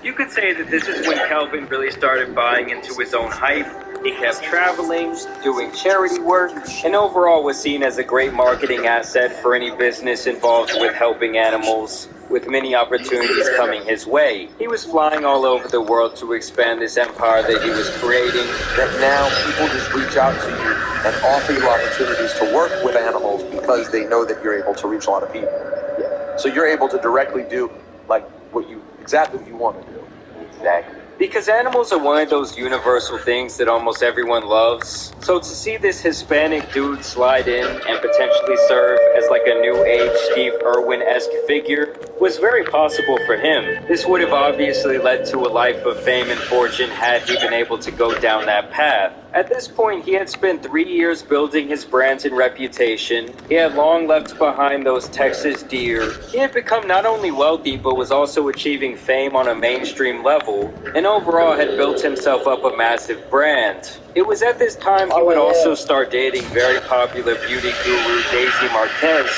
You could say that this is when Kelvin really started buying into his own hype. He kept traveling, doing charity work, and overall was seen as a great marketing asset for any business involved with helping animals, with many opportunities coming his way. He was flying all over the world to expand this empire that he was creating. That now people just reach out to you and offer you opportunities to work with animals because they know that you're able to reach a lot of people. Yeah. So you're able to directly do like exactly what you want to do. Exactly. Because animals are one of those universal things that almost everyone loves. So to see this Hispanic dude slide in and potentially serve as like a new age Steve Irwin-esque figure was very possible for him. This would have obviously led to a life of fame and fortune had he been able to go down that path. At this point, he had spent 3 years building his brand and reputation. He had long left behind those Texas deer. He had become not only wealthy, but was also achieving fame on a mainstream level, and overall had built himself up a massive brand. It was at this time he would also start dating very popular beauty guru Daisy Marquez.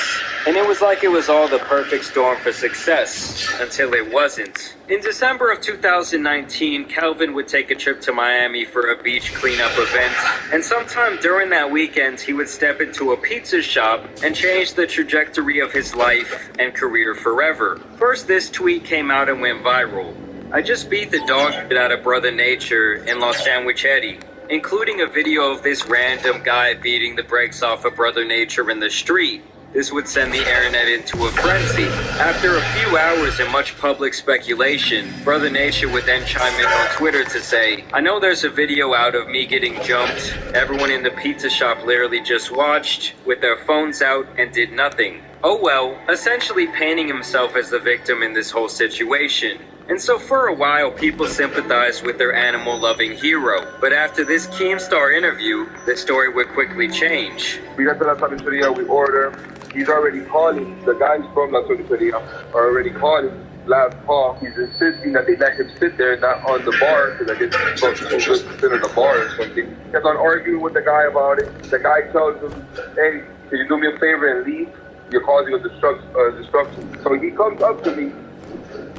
And it was like it was all the perfect storm for success, until it wasn't. In December of 2019, Kelvin would take a trip to Miami for a beach cleanup event, and sometime during that weekend, he would step into a pizza shop and change the trajectory of his life and career forever. First, this tweet came out and went viral. I just beat the dog shit out of Brother Nature and lost Sandwich Eddie, including a video of this random guy beating the brakes off of Brother Nature in the street. This would send the internet into a frenzy. After a few hours and much public speculation, Brother Nature would then chime in on Twitter to say, I know there's a video out of me getting jumped. Everyone in the pizza shop literally just watched with their phones out and did nothing. Oh well, essentially painting himself as the victim in this whole situation. And so for a while, people sympathized with their animal-loving hero. But after this Keemstar interview, the story would quickly change. We got to La Solicitaria, we order. He's already calling. The guys from La Solicitaria are already calling last call. He's insisting that they let him sit there, not on the bar, because I guess he's supposed to sit in the bar or something. He kept on arguing with the guy about it. The guy tells him, hey, can you do me a favor and leave? You're causing a destruction. So he comes up to me,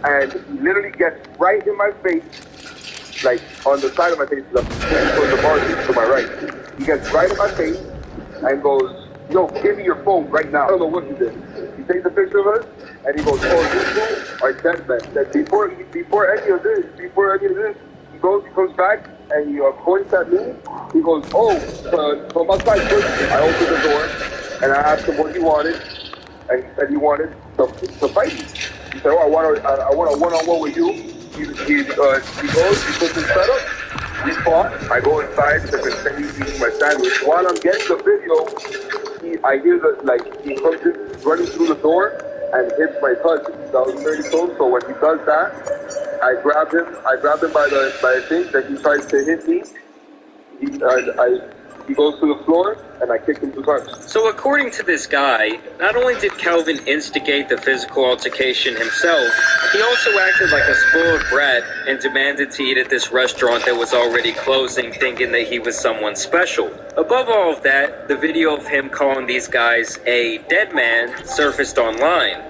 and he literally gets right in my face, like on the side of my face, towards the bar to my right. He gets right in my face and goes, yo, give me your phone right now. I don't know what he did. He takes a picture of us and he goes, oh, you two are dead men. That before any of this, he comes back and he points at me. He goes, oh, from outside prison. I opened the door and I asked him what he wanted, and he said he wanted to fight me. He said, oh, I want a one-on-one with you. He goes, he puts his setup. We fought. I go inside to continue eating my sandwich. While I'm getting the video, I hear he comes in, running through the door and hits my cousin. That was pretty close. So when he does that, I grab him by the thing that he tries to hit me. I He goes to the floor, and I kick him 2 times. So according to this guy, not only did Calvin instigate the physical altercation himself, he also acted like a spoiled brat and demanded to eat at this restaurant that was already closing, thinking that he was someone special. Above all of that, the video of him calling these guys a dead man surfaced online.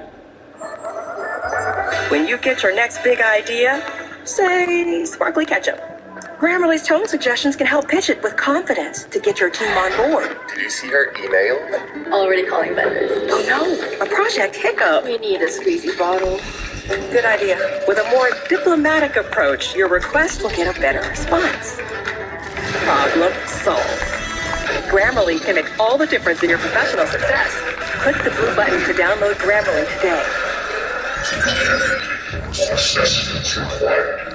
When you get your next big idea, say sparkly ketchup, Grammarly's tone suggestions can help pitch it with confidence to get your team on board. Did you see her email? Already calling vendors. Oh no, a project hiccup. We need a squeezy bottle. Good idea. With a more diplomatic approach, your request will get a better response. Problem solved. Grammarly can make all the difference in your professional success. Click the blue button to download Grammarly today. Assessment required.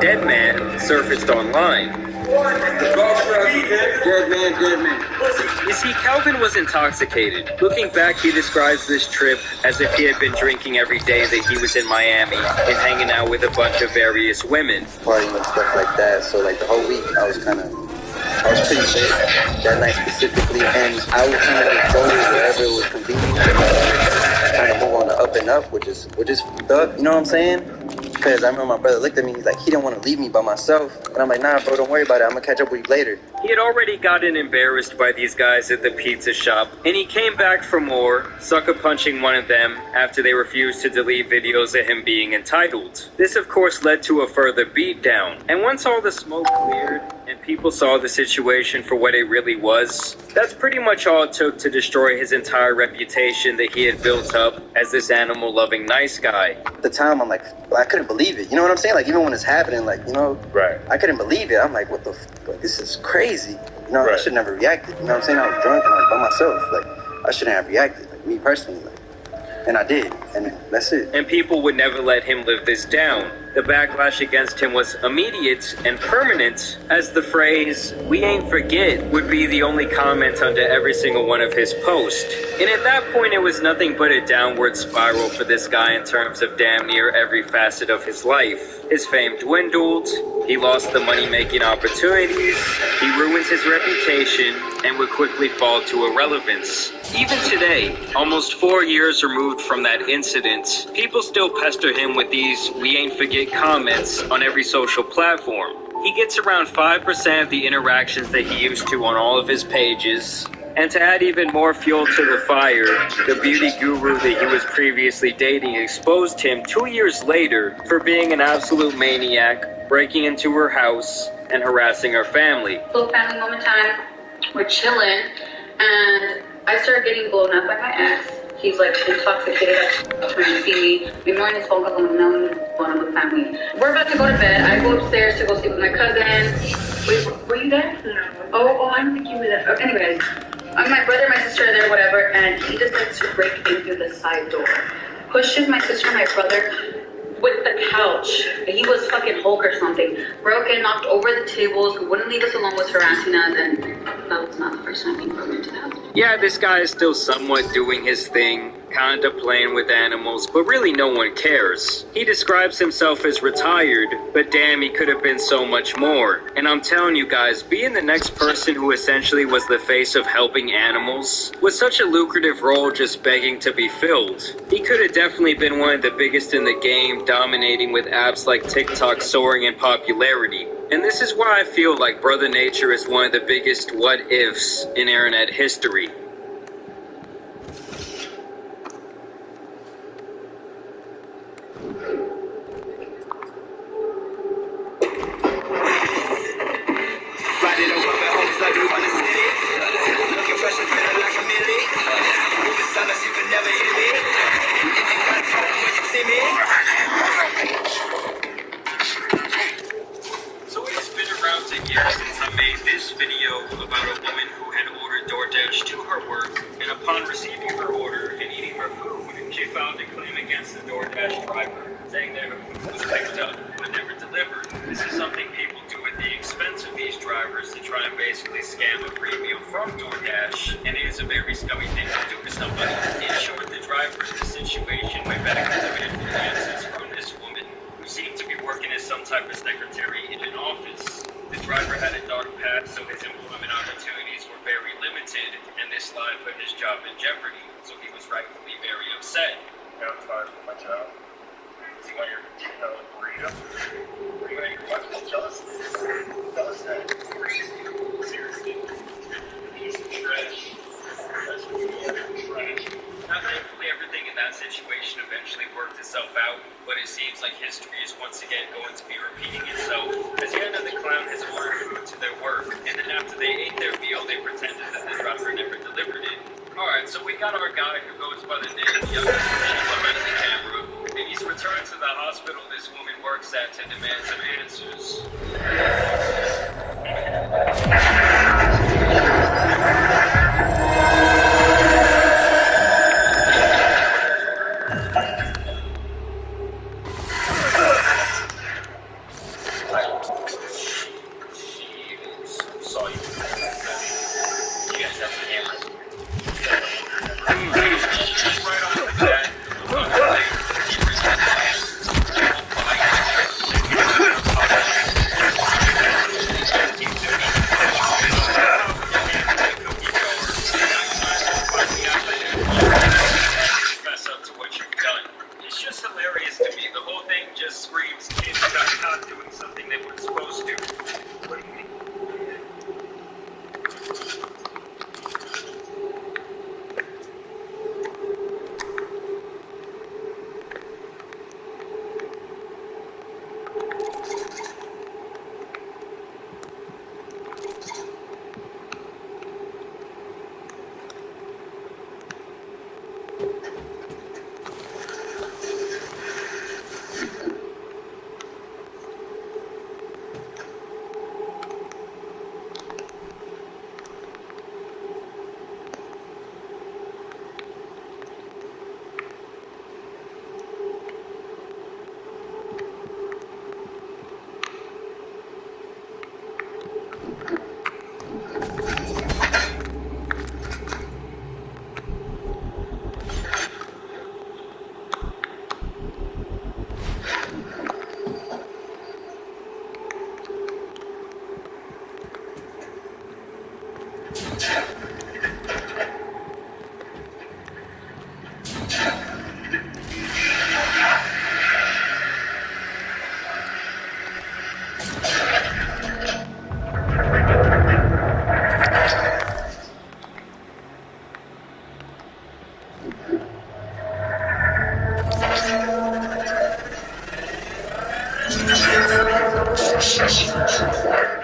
Dead man surfaced online. Dead man. You see, Calvin was intoxicated. Looking back, he describes this trip as if he had been drinking every day that he was in Miami and hanging out with a bunch of various women. Partying and stuff like that. So like the whole week, I was pretty sick that night specifically, and I would kind of just go wherever it was convenient. Kind of move on the up and up, which is fucked up. You know what I'm saying? Because I remember my brother looked at me, he's like, he didn't want to leave me by myself. And I'm like, nah, bro, don't worry about it. I'm going to catch up with you later. He had already gotten embarrassed by these guys at the pizza shop, and he came back for more, sucker punching one of them after they refused to delete videos of him being entitled. This, of course, led to a further beatdown. And once all the smoke cleared and people saw the situation for what it really was, that's pretty much all it took to destroy his entire reputation that he had built up as this animal-loving nice guy. At the time, I'm like, well, I couldn't believe it. You know what I'm saying? Like, even when it's happening, like, you know, right. I couldn't believe it. I'm like, what the fuck? Like, this is crazy. You know, right. I should never reacted. You know what I'm saying? I was drunk and I was by myself. Like, I shouldn't have reacted. Like, me personally. Like, and I did. And that's it. And people would never let him live this down. The backlash against him was immediate and permanent, as the phrase, "we ain't forget," would be the only comment under every single one of his posts. And at that point, it was nothing but a downward spiral for this guy in terms of damn near every facet of his life. His fame dwindled, he lost the money-making opportunities, he ruined his reputation, and would quickly fall to irrelevance. Even today, almost 4 years removed from that incident, people still pester him with these "we ain't forget" comments on every social platform. He gets around 5% of the interactions that he used to on all of his pages. And to add even more fuel to the fire, the beauty guru that he was previously dating exposed him 2 years later for being an absolute maniac, breaking into her house and harassing her family. Little family moment time. We're chilling, and I start getting blown up by my ex. He's like intoxicated, trying to see me. Ignoring his phone calls, I'm now blown up with family. We're about to go to bed. I go upstairs to go sleep with my cousin. Wait, were you there? No. Oh, I didn't think you were there. Okay, anyways. My brother, my sister are there, whatever, and he decides to break in through the side door. Pushes my sister and my brother with the couch. He was fucking Hulk or something. Broke in, knocked over the tables, wouldn't leave us alone, was harassing us, and that was not the first time he broke into the house. Yeah, this guy is still somewhat doing his thing, kinda playing with animals, but really no one cares. He describes himself as retired, but damn, he could have been so much more. And I'm telling you guys, being the next person who essentially was the face of helping animals was such a lucrative role just begging to be filled. He could have definitely been one of the biggest in the game, dominating with apps like TikTok soaring in popularity. And this is why I feel like Brother Nature is one of the biggest what-ifs in internet history. So it's been around a year since I made this video about a woman who had ordered DoorDash to her work, and upon receiving her order and eating her food, she filed a claim against the DoorDash driver, saying that her food was picked up but never delivered. This is something people do at the expense of these drivers to try and basically scam a free meal from DoorDash, and it is a very scummy thing to do to somebody. In short, the driver in this situation went back to limited finances from this woman, who seemed to be working as some type of secretary in an office. The driver had a dark past, so his employment opportunities were very limited, and this line put his job in jeopardy, so he was rightfully very upset. Yeah, I'm tired of my job. Do you want your burrito? What do you want your question? Tell us that. Seriously. Piece of trash. That's what you are, trash. Now, thankfully, everything in that situation eventually worked itself out, but it seems like history is once again going to be repeating itself, as Hannah the Clown has ordered food to their work, and then after they ate their meal, they pretended that the driver never delivered it. Alright, so we got our guy who goes by the name of Young behind the camera, and he's returned to the hospital this woman works at to demand some answers. Assessments required.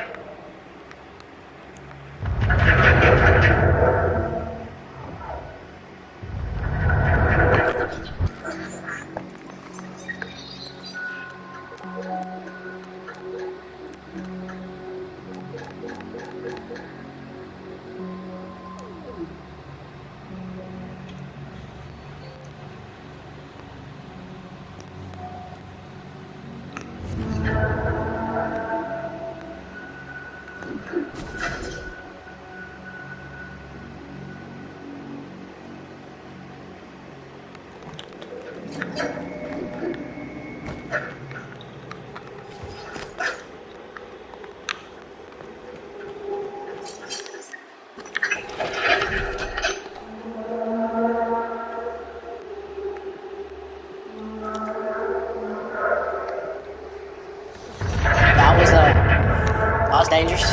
That was dangerous.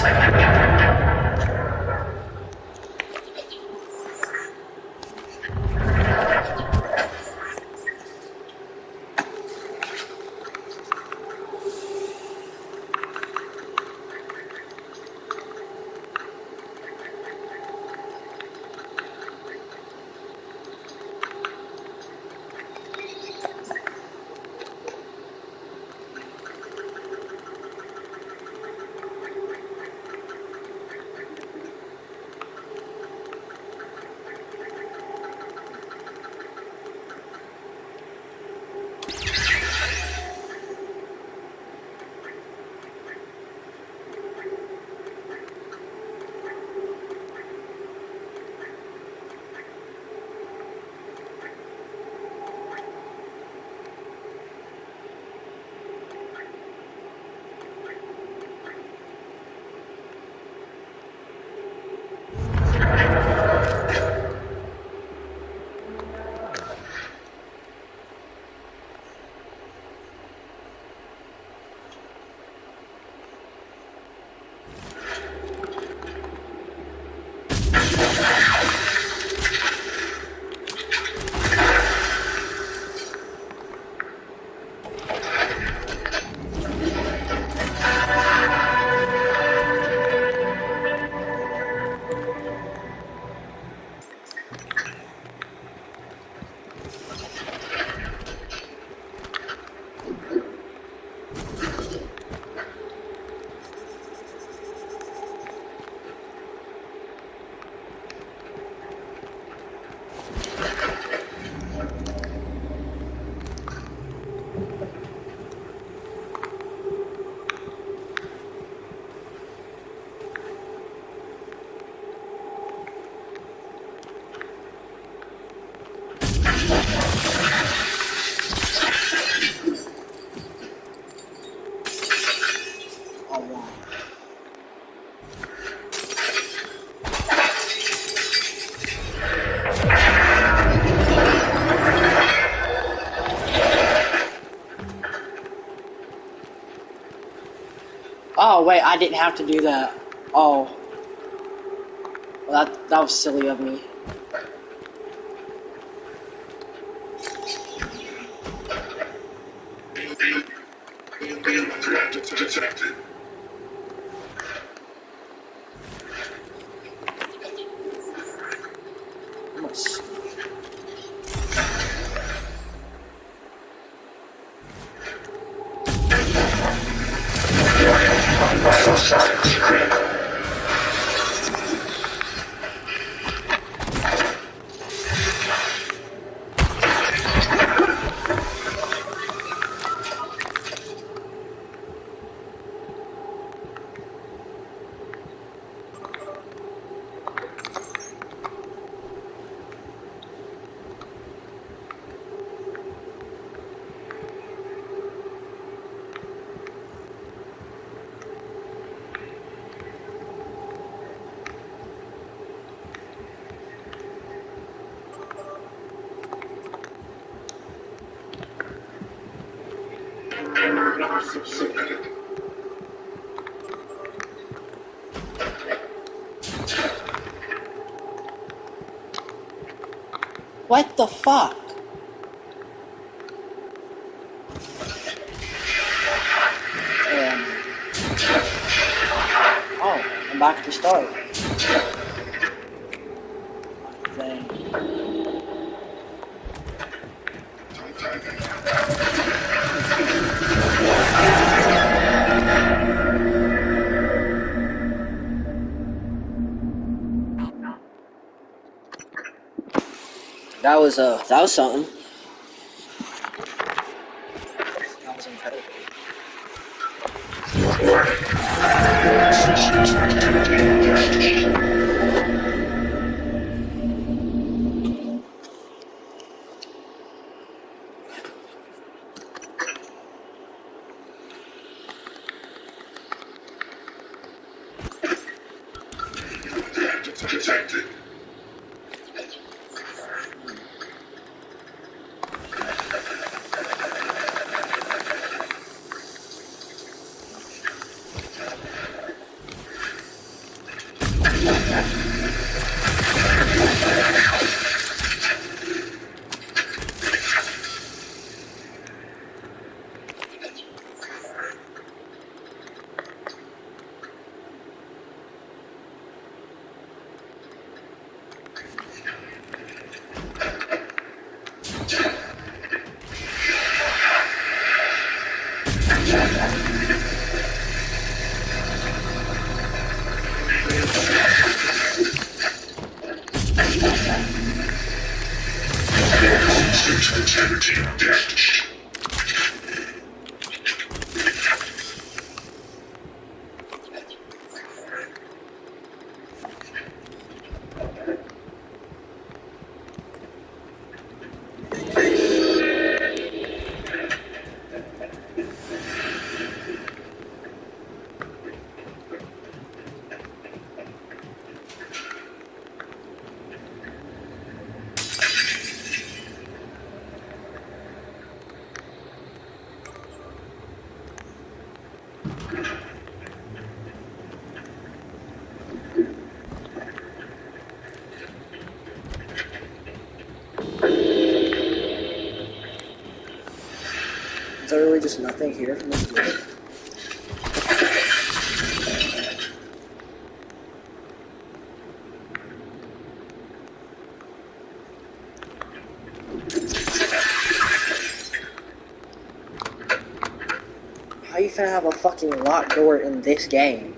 Oh wait, I didn't have to do that. Oh. Well, that was silly of me. Threat detected. Vital signs critical. Submitted. What the fuck? Oh, I'm back to start. Dang. That was something. That was incredible. Detected. Integrity damaged. Is there really just nothing here from this place? How you finna have a fucking locked door in this game?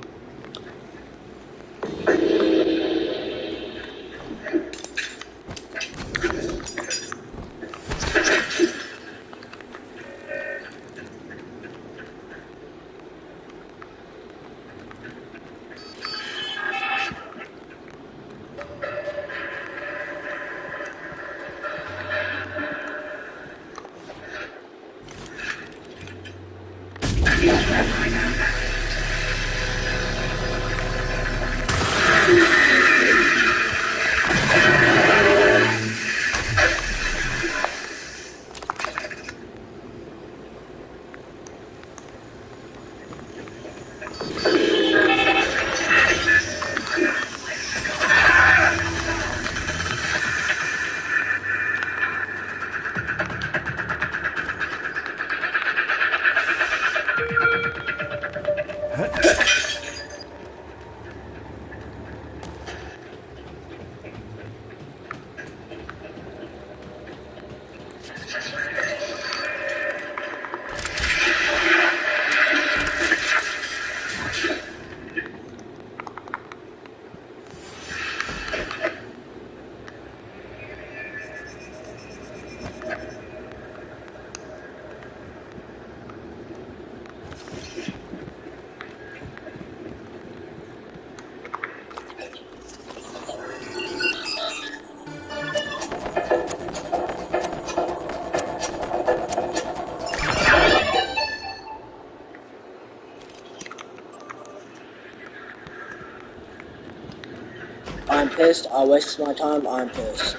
I'm pissed. I wasted my time. I'm pissed.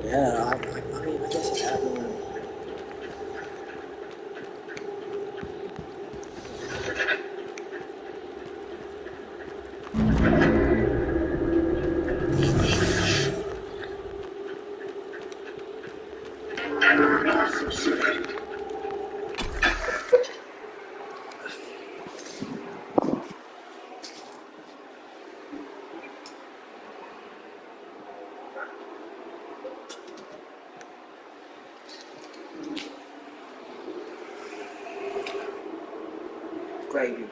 Yeah, I mean, I guess it's happening. Gravy.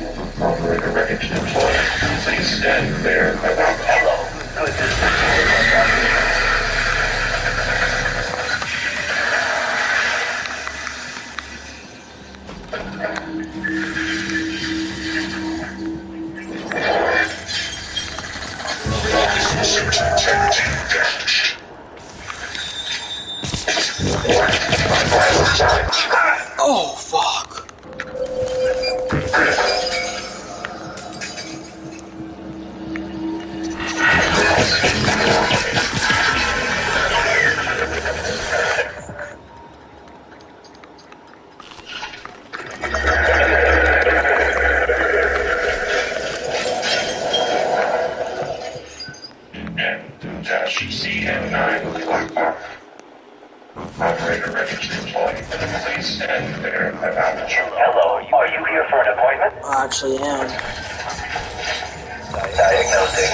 Operator wreckage deployed. Please stand clear of hello. Oh, fuck. CM9 Operator wreckage deployed. Please stand clear of aperture. Hello, are you here for an appointment? I actually am. Diagnosing.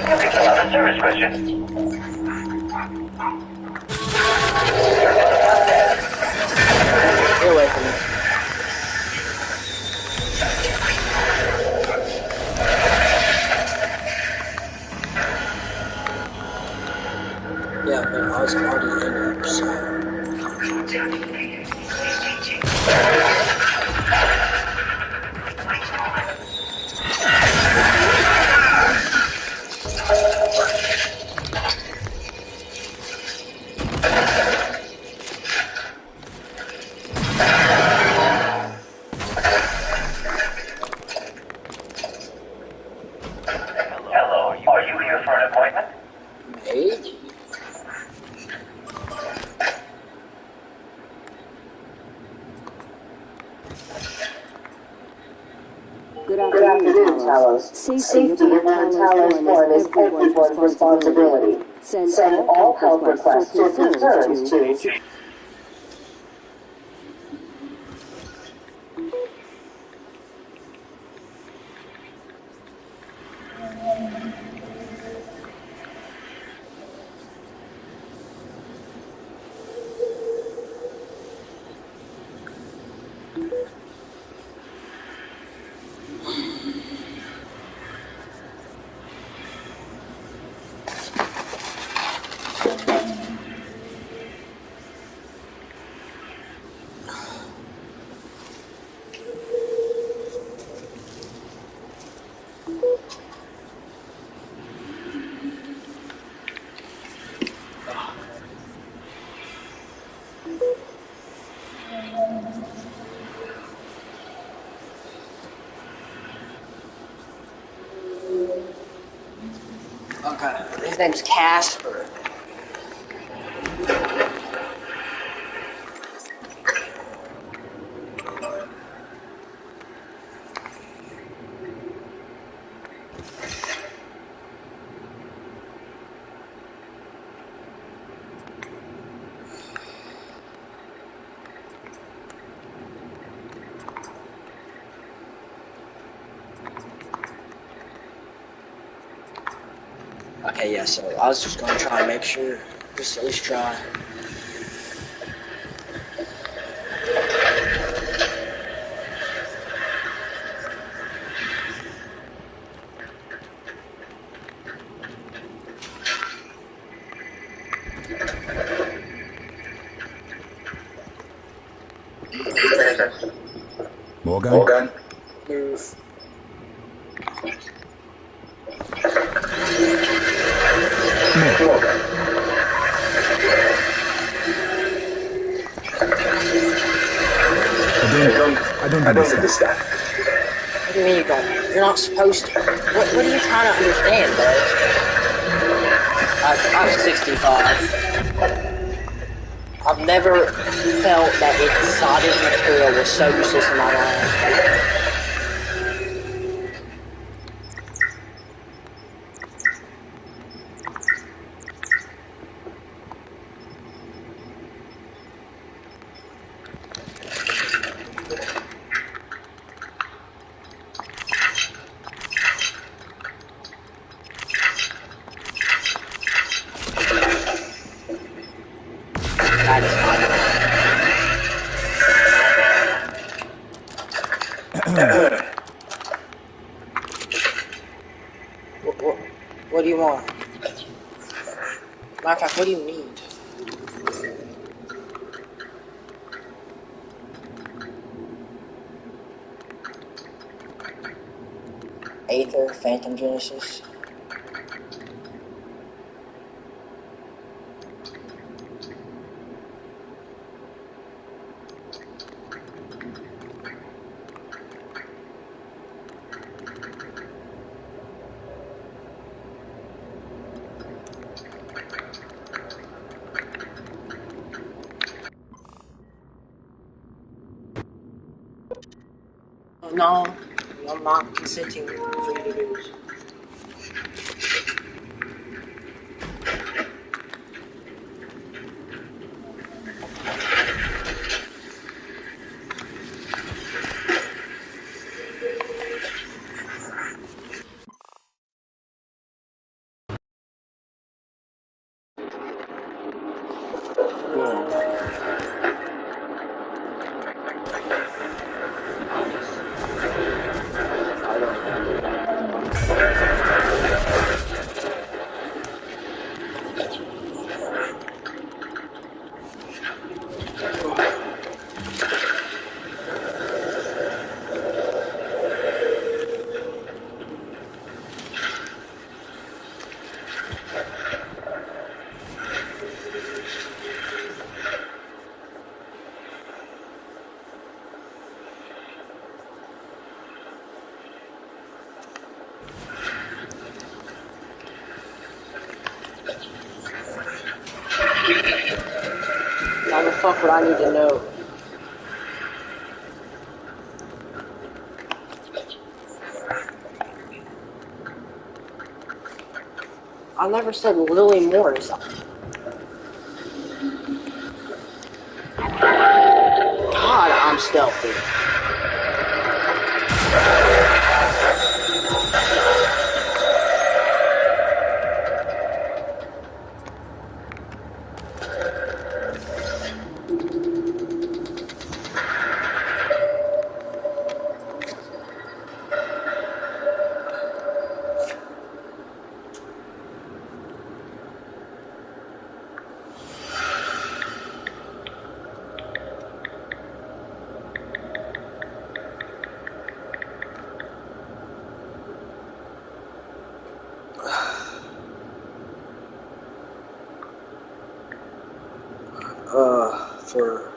You can fill out a service question. Get away from me. Yeah, but I was already in here, so... Hello, are you here for an appointment? Maybe. Good afternoon, Talos. Safety aboard Talos 1 is everyone's responsibility. Send all help requests or concerns to... Okay, his name's Casper. Okay, yeah, so I was just gonna try and make sure, just at least try. Morgan? Move. I don't understand. What do you mean you don't? You're not supposed to. What are you trying to understand, bro? I'm 65. I've never felt that exotic material was so useless in my life. What do you want? Matter of fact, what do you need? Aether, Phantom Genesis. No, I'm not consenting for you to do this. How the fuck would I need to know? I never said Lily Morris. God, I'm stealthy. For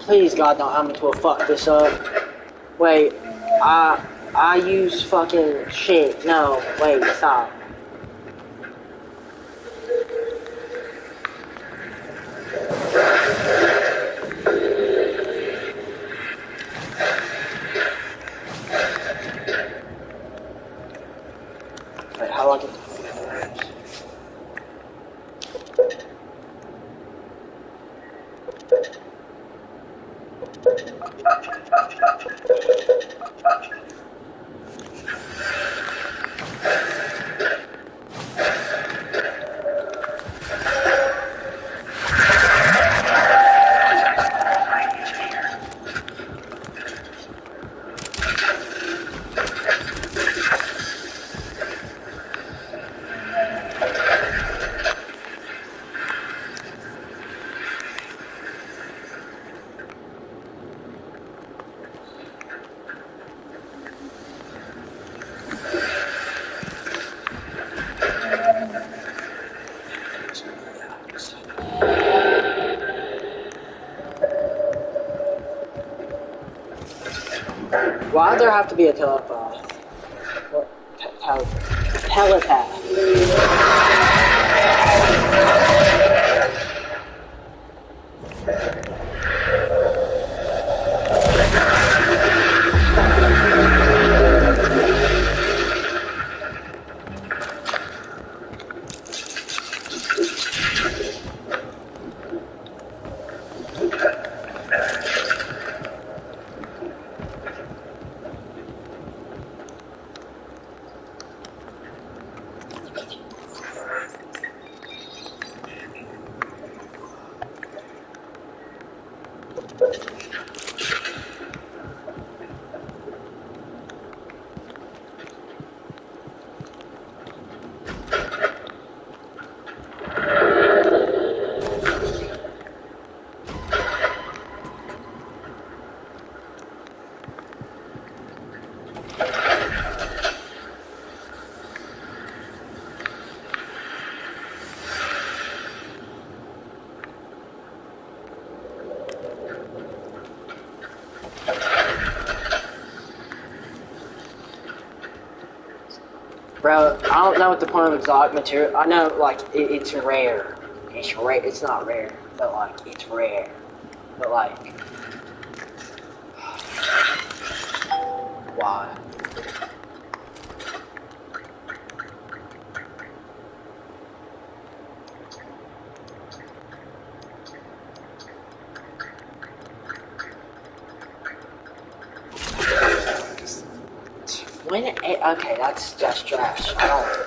please, God, don't have me to fuck this up. Wait, I use fucking shit. No, wait, stop. Wait, how long? Why does there have to be a telepath? What? Telepath. Bro, I don't know what the point of exotic material. I know, like, it's rare. It's rare. It's not rare, but like, it's rare. But like, why? Okay, that's just trash. I don't.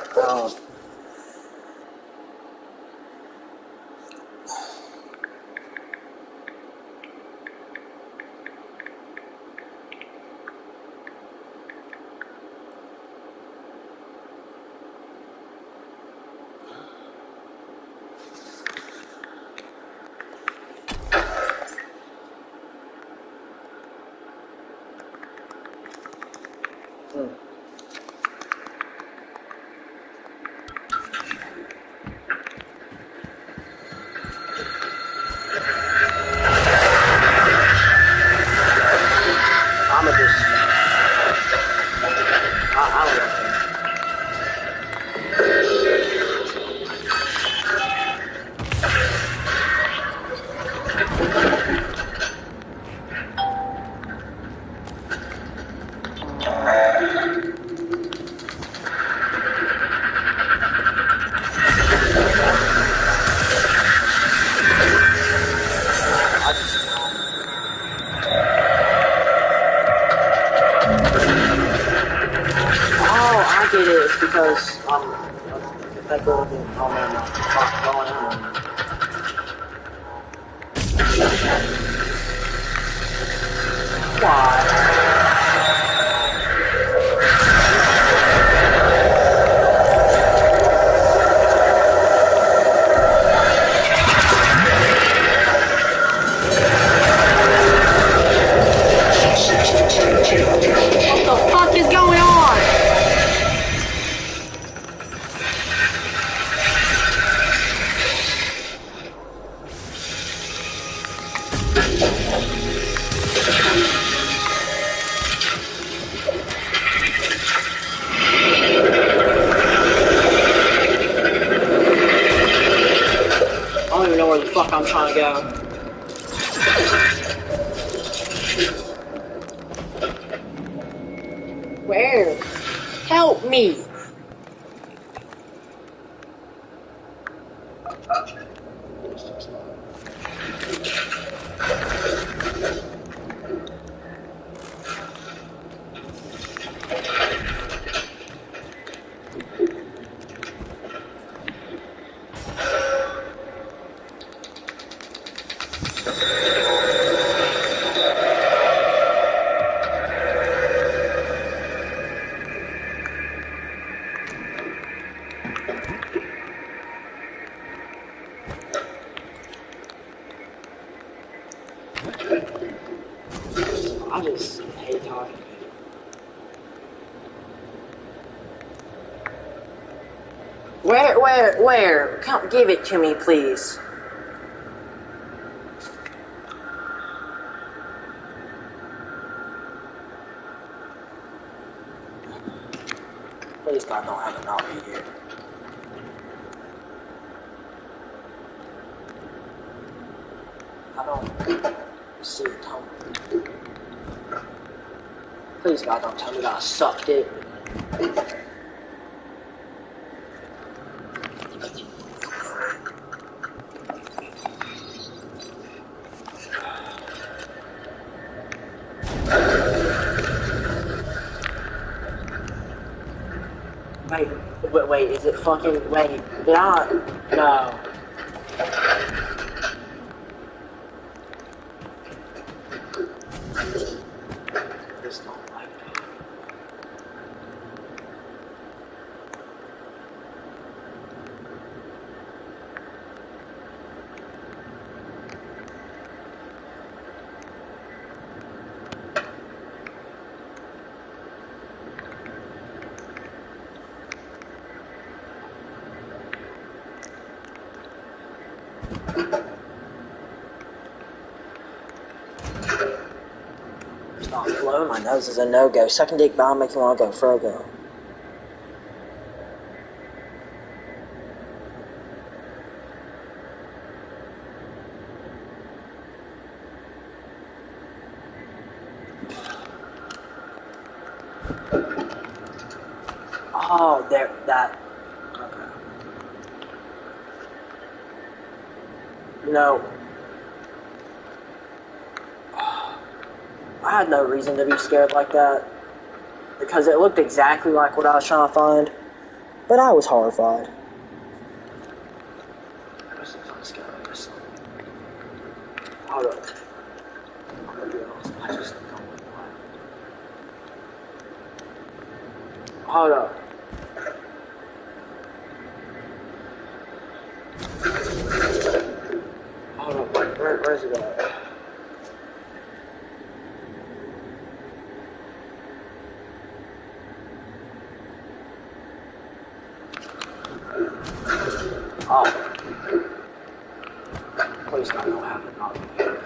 I'm trying to go. Where? Help me! I just hate talking. Where? Come give it to me, please. Please, God, don't have it not be here. I don't see it, Tom. Please, God, don't tell me that I sucked it. Wait, is it fucking, wait, did I, no. I just don't like that. Stop blowing my nose is a no-go. Sucking dick bomb make you want to go Frogo. there, that. Okay. You know, I had no reason to be scared like that because it looked exactly like what I was trying to find, but I was horrified. Hold up. Hold up. Hold up. Where's it at? Oh. Please God, don't have it. Not here.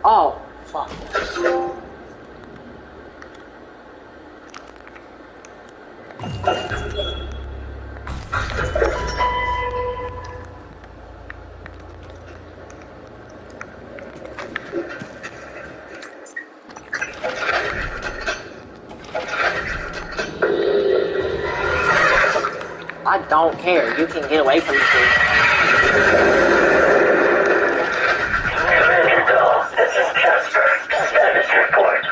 Oh, fuck. I don't care. You can get away from me, please. This is Casper. Status report.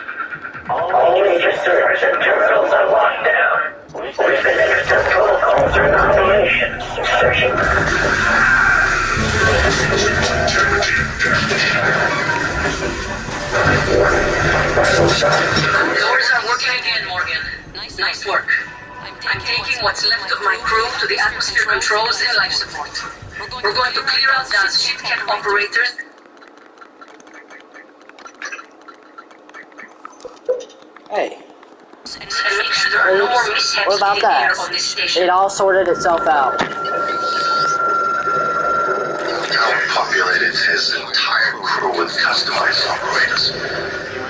All major servers and terminals are locked down. We've been in successful counter-annihilation. Searching. Doors are working again, Morgan. Nice work. I'm taking what's left of my crew to the atmosphere controls and life support. We're going to clear out those ship camp operators. Hey. And make sure there are no more mishaps What about here on this that? station. It all sorted itself out. Cal populated his entire crew with customized operators.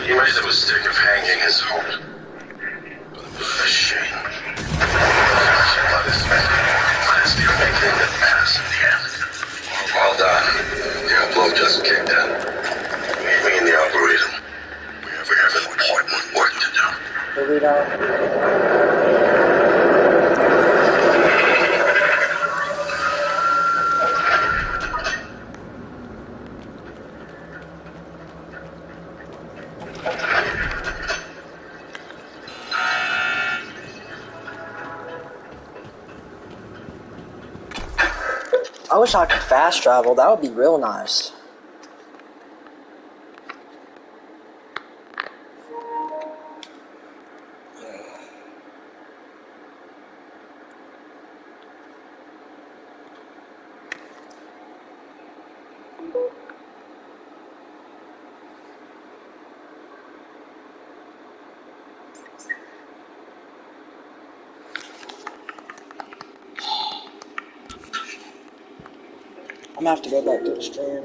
He made the mistake of hanging his hope. A shame. But it's the only thing that matters in the end. Well done. The upload just kicked in. Meet me in the Arboretum. We have important work to do. I wish I could fast travel. That would be real nice. I'm gonna have to go back to the stream.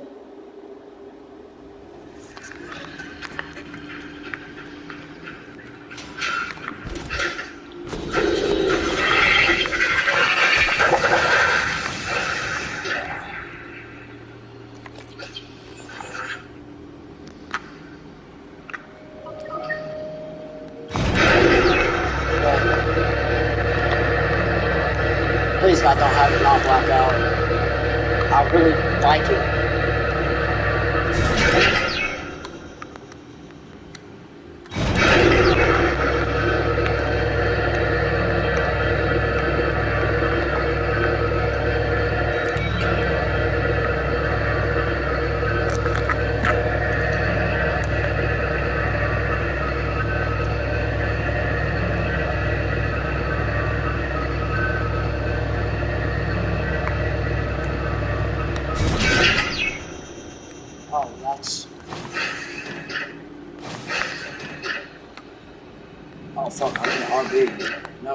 Please God, don't have it not black out. I really like it.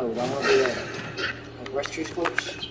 Oh, do I want to do a rescue sports?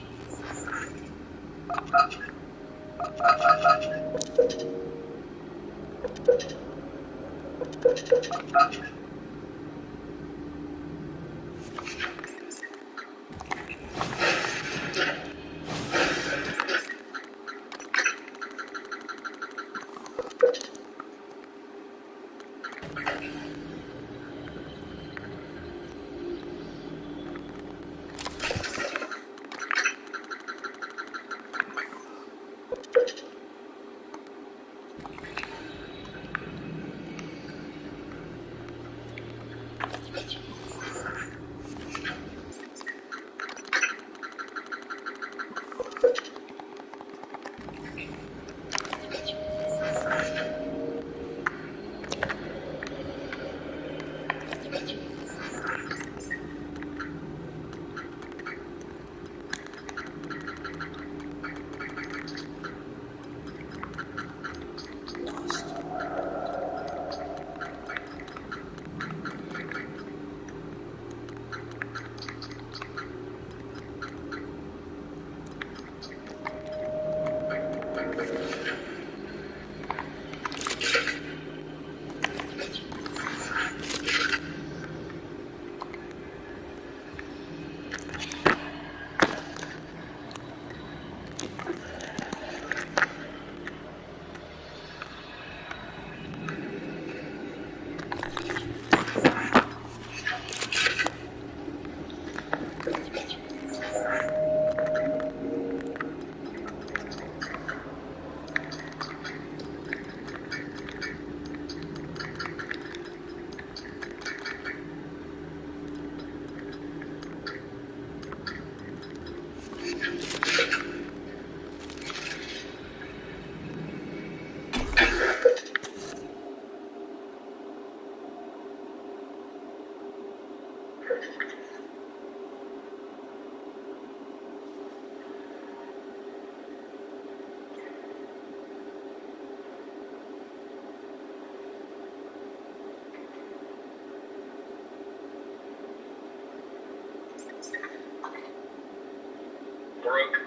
Brooke.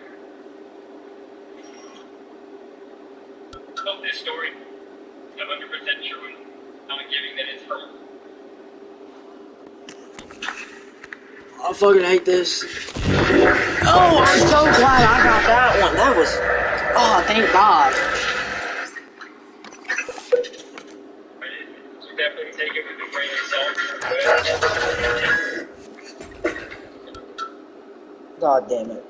Of this story, I'm 100% true and not giving that it's her. I fucking hate this. Oh, I'm so glad I got that one. That was... Oh, thank God. So definitely take it with a grain of salt. God damn it.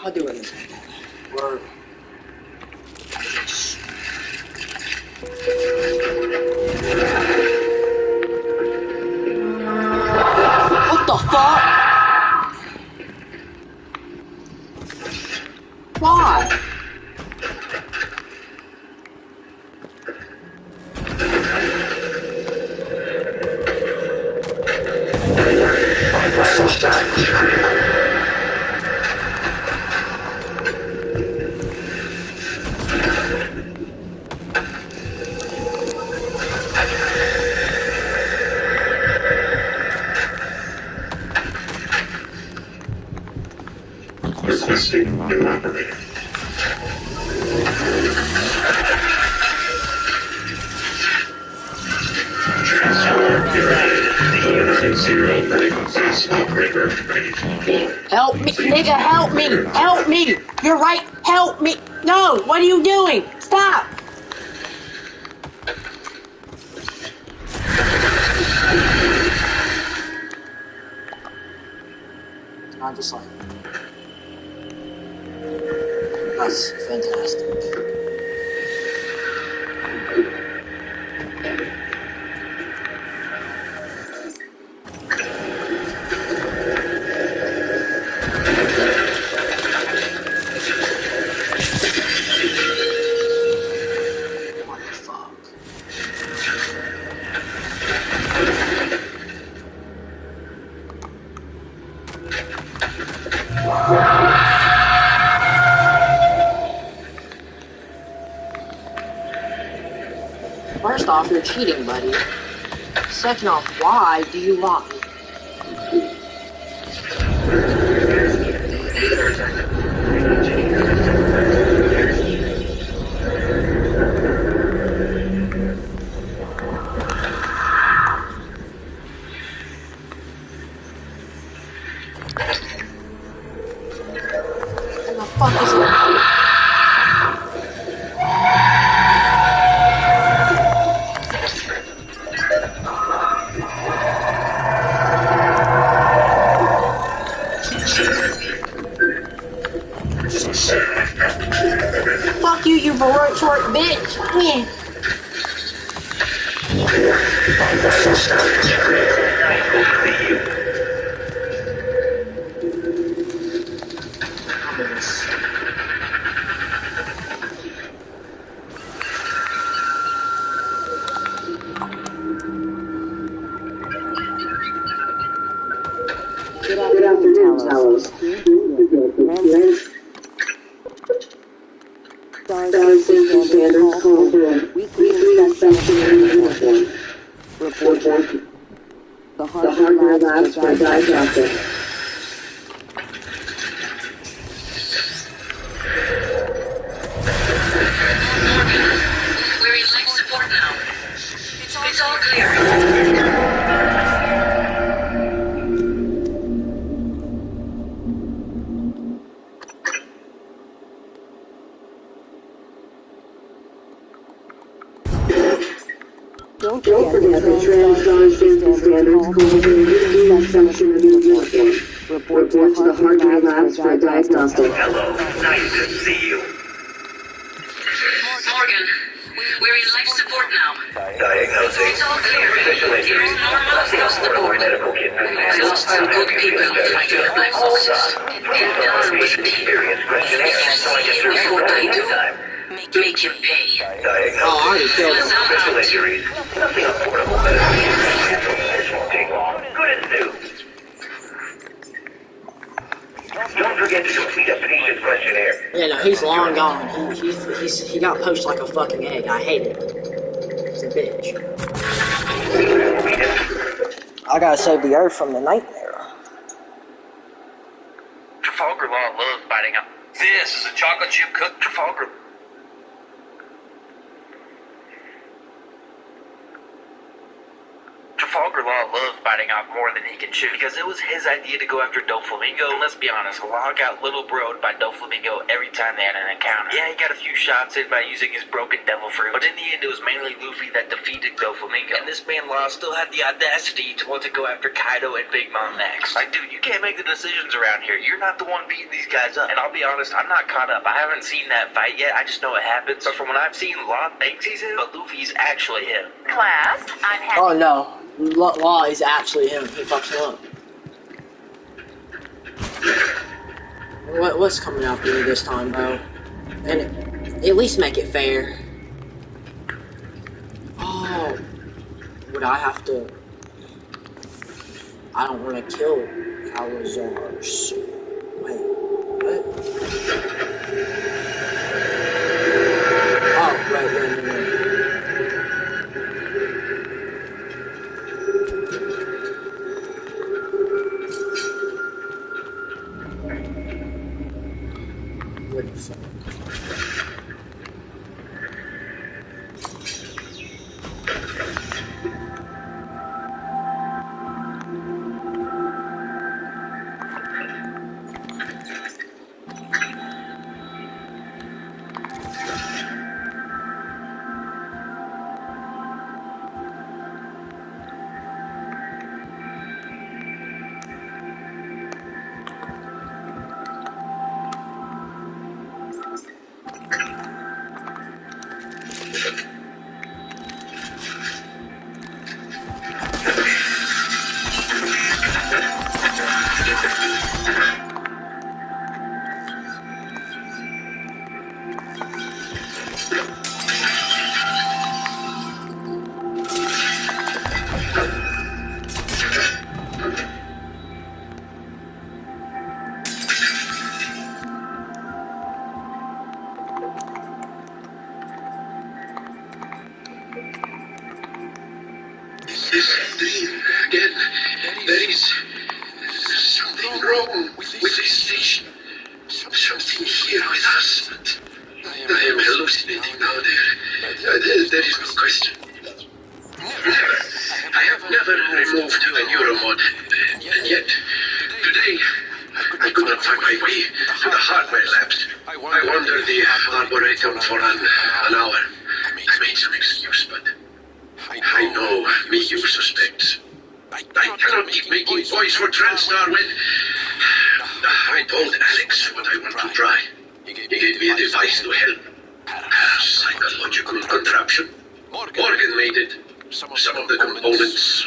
I'll do it. Word. What the fuck? Why? Requesting new operator. Transfer period. The 0 frequencies operator ready to deploy. Help me, nigga, help me! Help me! You're right, help me! No, what are you doing? Stop! I just like... That's fantastic. First off, you're cheating, buddy. Second off, why do you want me? What the fuck is it? Fuck you, you Baroque short bitch! Yeah. Good afternoon, Talos. Stars Safety Standards call for a weekly inspection of uniform. Report the hardware labs for diagnostics. We're in life support now. It's all clear. Don't forget the Stars Safety Standards call for a weekly inspection of uniform. Report to the hardware labs for diagnostics. Hello, nice to see you. Morgan, we're in life support now. Diagnosing. It's all clear. It's normal across the board. We lost some good people fighting the black boxes. And done with me. Before I do, make him pay. Special injuries. Nothing affordable medicine. This won't take long. Good as new. Don't forget to complete a patient questionnaire. Yeah, no, he's long gone. He got poached like a fucking egg. I hate it. He's a bitch. I gotta save the earth from the nightmare. Trafalgar Law loves biting up. This is a chocolate chip cooked Trafalgar. Trafalgar Law loves biting off more than he can chew because it was his idea to go after Doflamingo. And let's be honest, Law got little broed by Doflamingo every time they had an encounter. Yeah, he got a few shots in by using his broken devil fruit, but in the end it was mainly Luffy that defeated Doflamingo. And this man Law still had the audacity to want to go after Kaido and Big Mom next. Like, dude, you can't make the decisions around here. You're not the one beating these guys up. And I'll be honest, I'm not caught up. I haven't seen that fight yet. I just know it happens. But from what I've seen, Law thinks he's him, but Luffy's actually him. Class, I'm happy. Oh no. Law is actually him. He fucks him up. What's coming out here this time, bro? And at least make it fair. Oh, would I have to? I don't want to kill Calazars. Wait, what? Oh, right. this dream again. There is something wrong with this station. Something here with us, but I am hallucinating now. There is no question. I have never removed a neuromod, and yet, today, I could not find my way to the hardware labs. I wandered the arboretum for an hour. I made some excuse, but I know Miyu suspects. I cannot keep making toys for TranStar when I told Alex what I want to try. He gave me a device to help. A psychological contraption. Morgan made it. Some of the components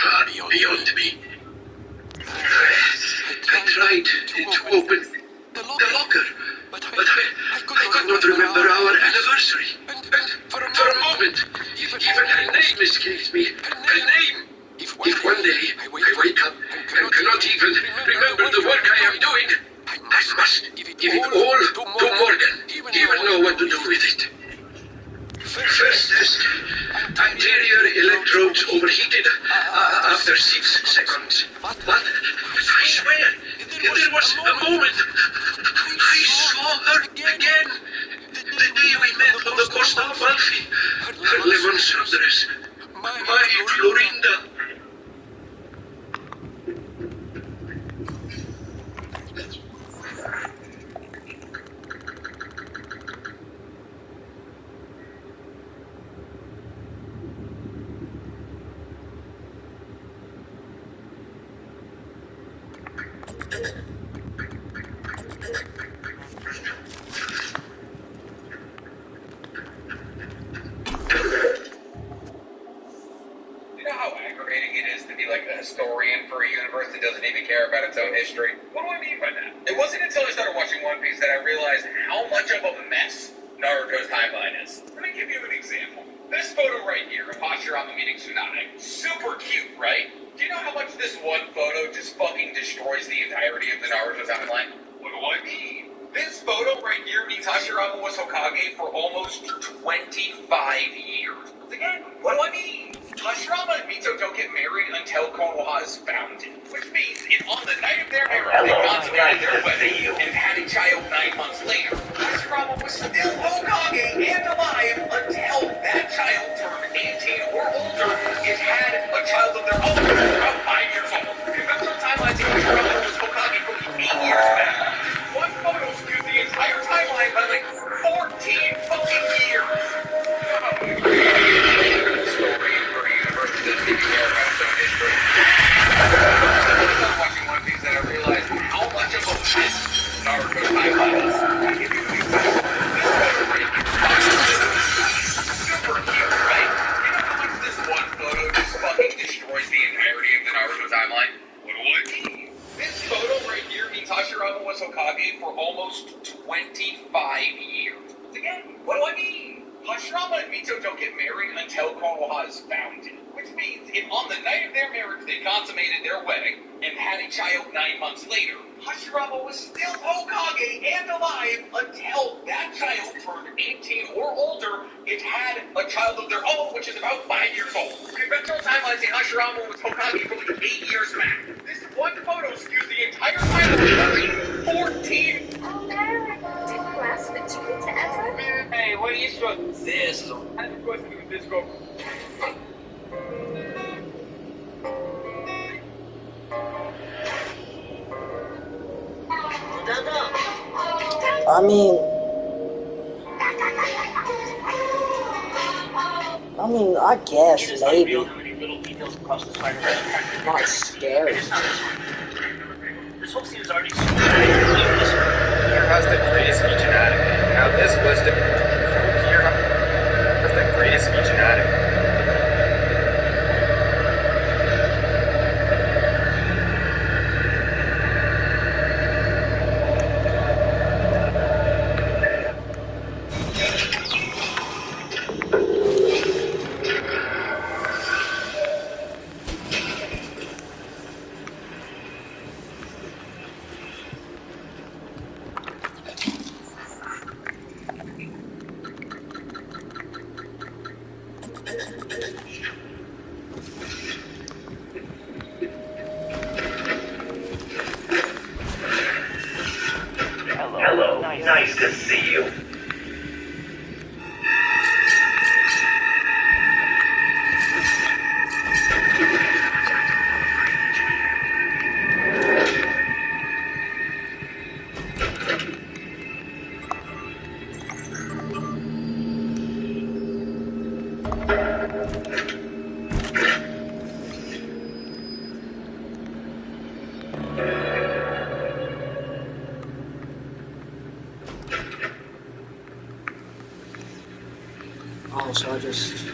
are beyond me. I tried to open the locker, but I could not remember our anniversary. And for a moment, even her name escaped me. Her name. If one day I wake up and cannot even remember the work I am doing, I must give it all to Morgan. He will know what to do with it. First test. Anterior electrodes overheated after 6 seconds. But I swear, there was a moment I saw her again. The day we met on the Costa Amalfi. Her lemon sundress. My Florinda. Historian for a universe that doesn't even care about its own history. What do I mean by that? It wasn't until I started watching One Piece that I realized how much of a mess Naruto's timeline is. Let me give you an example. This photo right here of Hashirama meeting Tsunade. Super cute, right? Do you know how much this one photo just fucking destroys the entirety of the Naruto timeline? What do I mean? This photo right here means Hashirama was Hokage for almost 25 years. Again, what do I mean? Hashirama and Mito don't get married until Konoha is founded, which means on the night of their marriage, they consummated their wedding and had a child 9 months later. Hashirama was still Hokage and alive until that child turned 18 or older and had a child of their own about 5 years old. Conventional timeline to Hashirama was Hokage for 8 years back. One photo skews the entire timeline by like 14 fucking years. Watching One Piece that I realized how much of a mess Naruto's timeline is. I give you an example. This photo right here. Super cute, right? You know how much this one photo just fucking destroys the entirety of the Naruto timeline? What do I mean? This photo right here means Hashirama was Hokage for almost 25 years. Again, what do I mean? Hashirama and Mito don't get married until Konoha is founded, which means on the night of their marriage they consummated their wedding and had a child 9 months later. Hashirama was still Hokage and alive until that child turned 18 or older and had a child of their own, which is about 5 years old. Conventional timelines say Hashirama was Hokage for like 8 years back. This one photo skews the entire timeline by 14. Did class fit you into effort? Hey, what are you supposed to do? This. I have a question with this girl. I guess, maybe. Not scary. This whole scene is already so Here has the greatest epigenetic. Now this listed here has the greatest epigenetic. Nice to see you. Oh, so I just...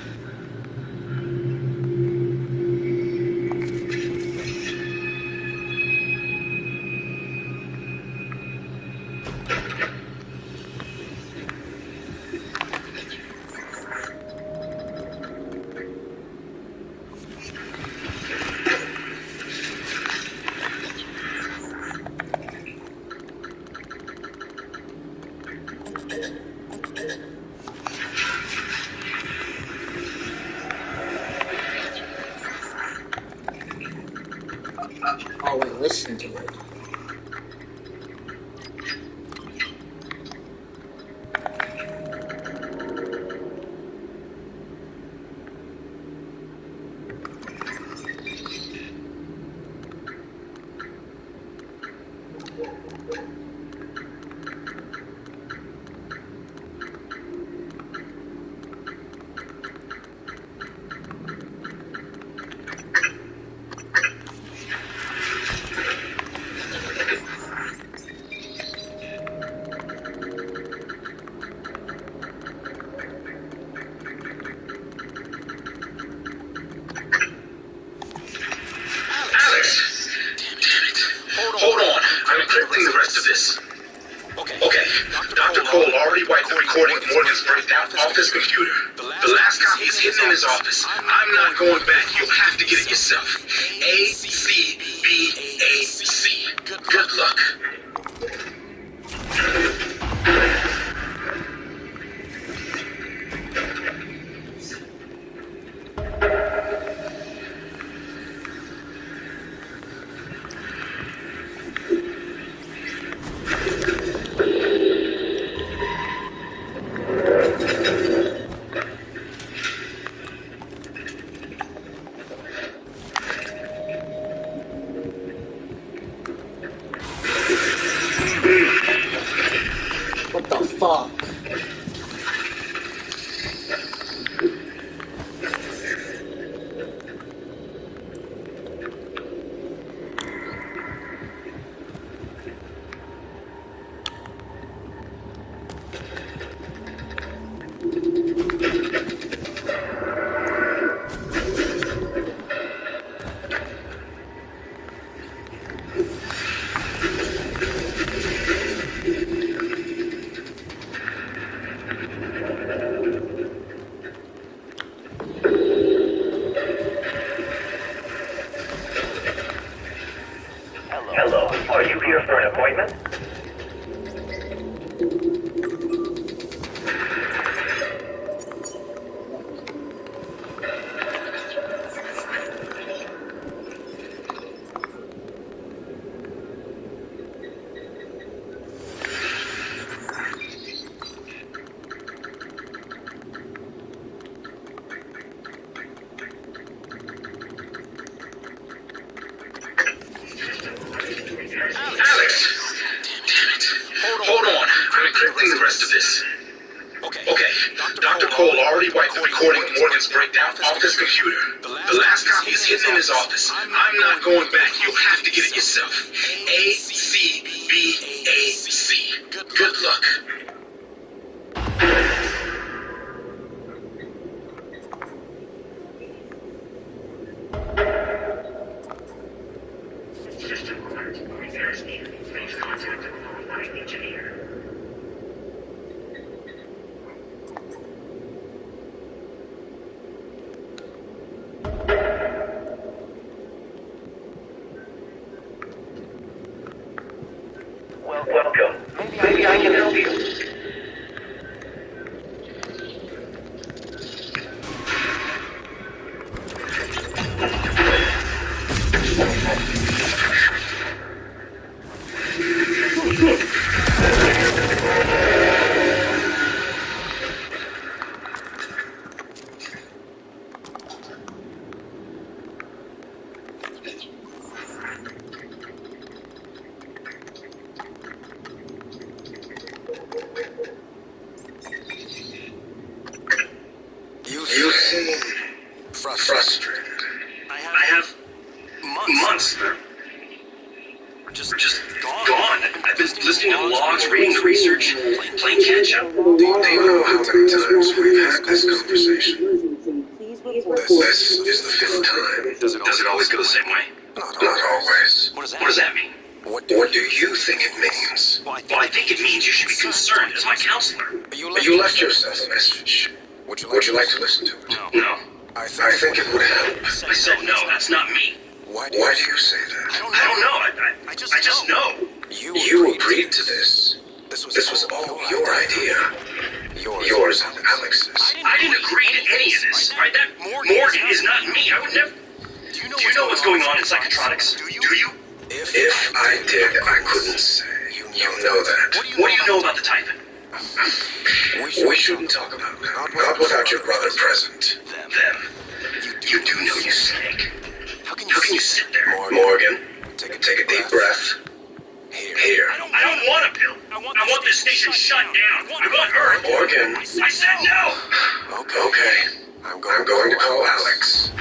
Oh, wait, listen to it. Hold on. I'm encrypting the rest of this. Okay. Dr. Cole already wiped the recording of Morgan's breakdown off his computer. The last copy is hidden in his office. I'm not going back. You'll have to get it yourself. ACBAC. Good luck. What the fuck? Hello, are you here for an appointment? Hold on. I'm encrypting the rest of this. Okay. Dr. Cole already wiped the recording of Morgan's breakdown off his computer. The last copy is hidden in his office. I'm not going back. You'll have to get it yourself. ACBAC. Good luck. System alert. Repairs needed. Please contact the qualified engineer. Welcome. Maybe I can help you. just gone. I've been listening to the logs, reading the research, playing catch up. Do you know how many times we've had this conversation? This is the 5th time. Does it always go the same way? Not always. What does that mean? What do you think it means? Well, I think it means you should be concerned as my counselor. You left yourself a message. Would you like to listen to it? No. I think it would help. I said no, that's not me. Why do you say that? I don't know. I just know. You agreed to this. This was all your idea. Yours and Alex's. I didn't agree to any of this. Right? That Morgan is not me. I would never. Do you know what's going on in psychotronics? Do you? If I did, I couldn't say. You know that. What do you know about the typing? We shouldn't talk about it. Not without your brother present. Them. You do know you snake. How can you sit there? Morgan, take a deep breath. Here. I don't want a pill. I want this station shut down. I want Earth. Morgan. I said no. Okay. I'm going to call Alex.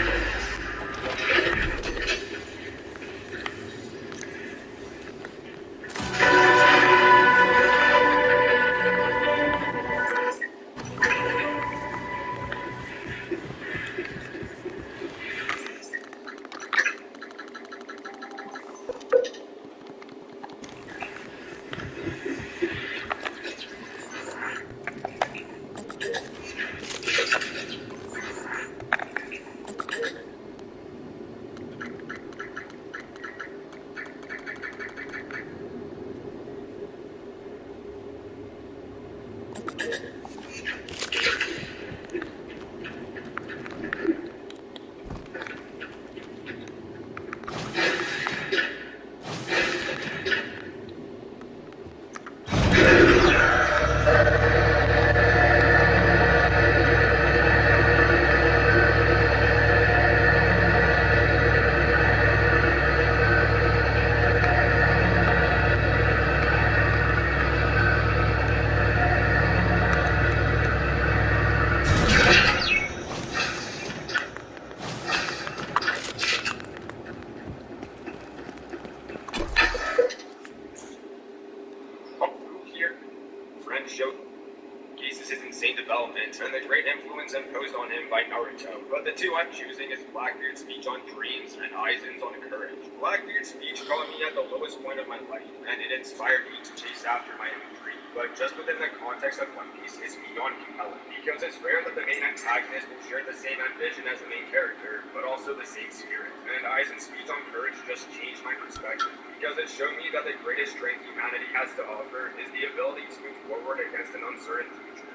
and the great influence imposed on him by Naruto. But the two I'm choosing is Blackbeard's speech on dreams and Aizen's on courage. Blackbeard's speech caught me at the lowest point of my life, and it inspired me to chase after my dream. But just within the context of One Piece, it's beyond compelling, because it's rare that the main antagonist will share the same ambition as the main character, but also the same spirit. And Aizen's speech on courage just changed my perspective, because it showed me that the greatest strength humanity has to offer is the ability to move forward against an uncertain future.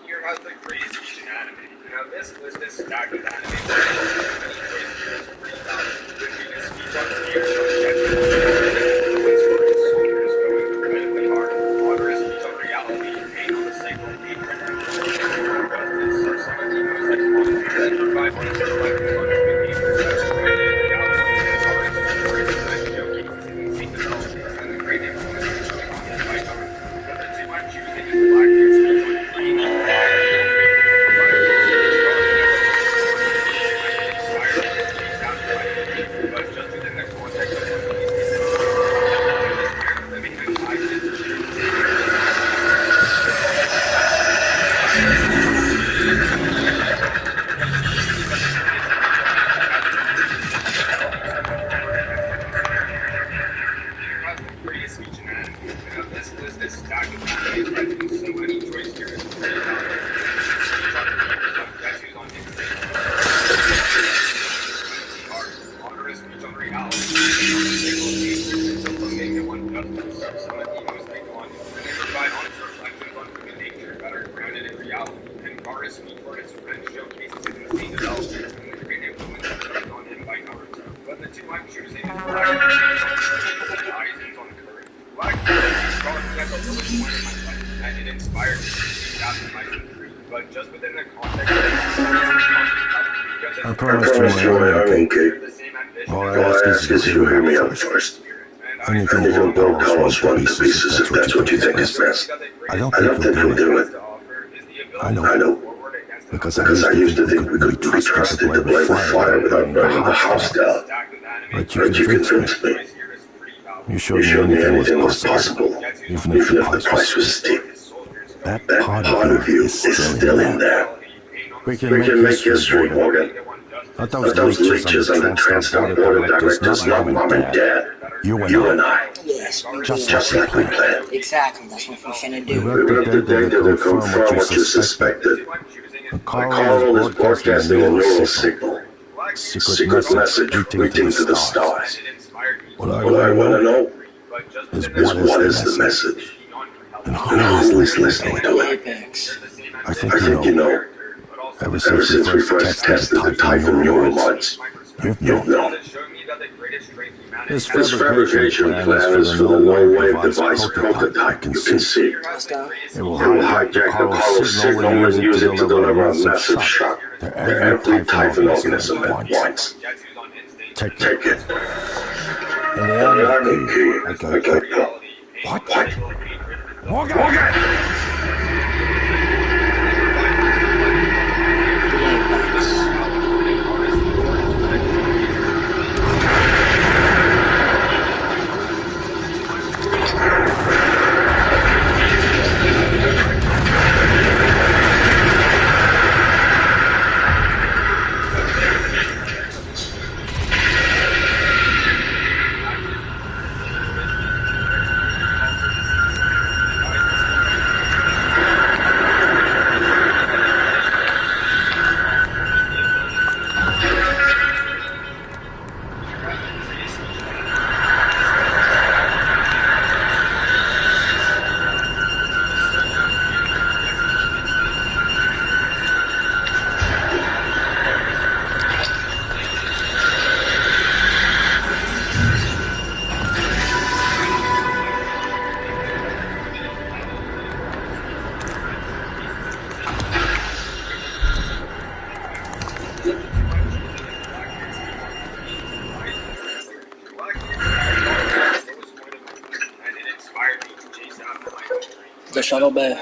Here has the greatest speech in anime. Now this list is stacked with anime speech on fear, incredibly hard, moderate speech on reality, pain on the cycle, hatred, and justice are some of the most iconic that provide one of the reflections on human behavior that's grounded in reality, and joking, insane development, and the great influence of the by government. But the two I'm choosing is Blackbeard's speech on dreams. I promise you I won't kick. All I ask is you hear me out first. And you can build Carlos one to pieces if that's what you think is best. I don't think we'll do it. I know. Because I used to think we could be trusted to play with fire without burning the house down. But you convinced me. You showed me anything was possible, even if the price was steep. That part of you is still in there. We can make history, Morgan. Not those leeches on the Transtar board of directors, not Mom and Dad. You and I. Yes, Just like we planned. Exactly, that's what we're finna do. We wrote the data to confirm what you suspected. Carl is broadcasting a neural signal. Secret message reaching to the stars. What I want to know is what is the message? And who is listening to it? I think you know. Ever since we first tested the Typhon neural mods, you've known. This fabrication plan is for the low-wave device prototype you can see. It will hijack the Carl signal and use it to deliver a massive shock to every Typhon organism at once. Take it. And the other key, I got you. What? Morgan! The shuttle bay.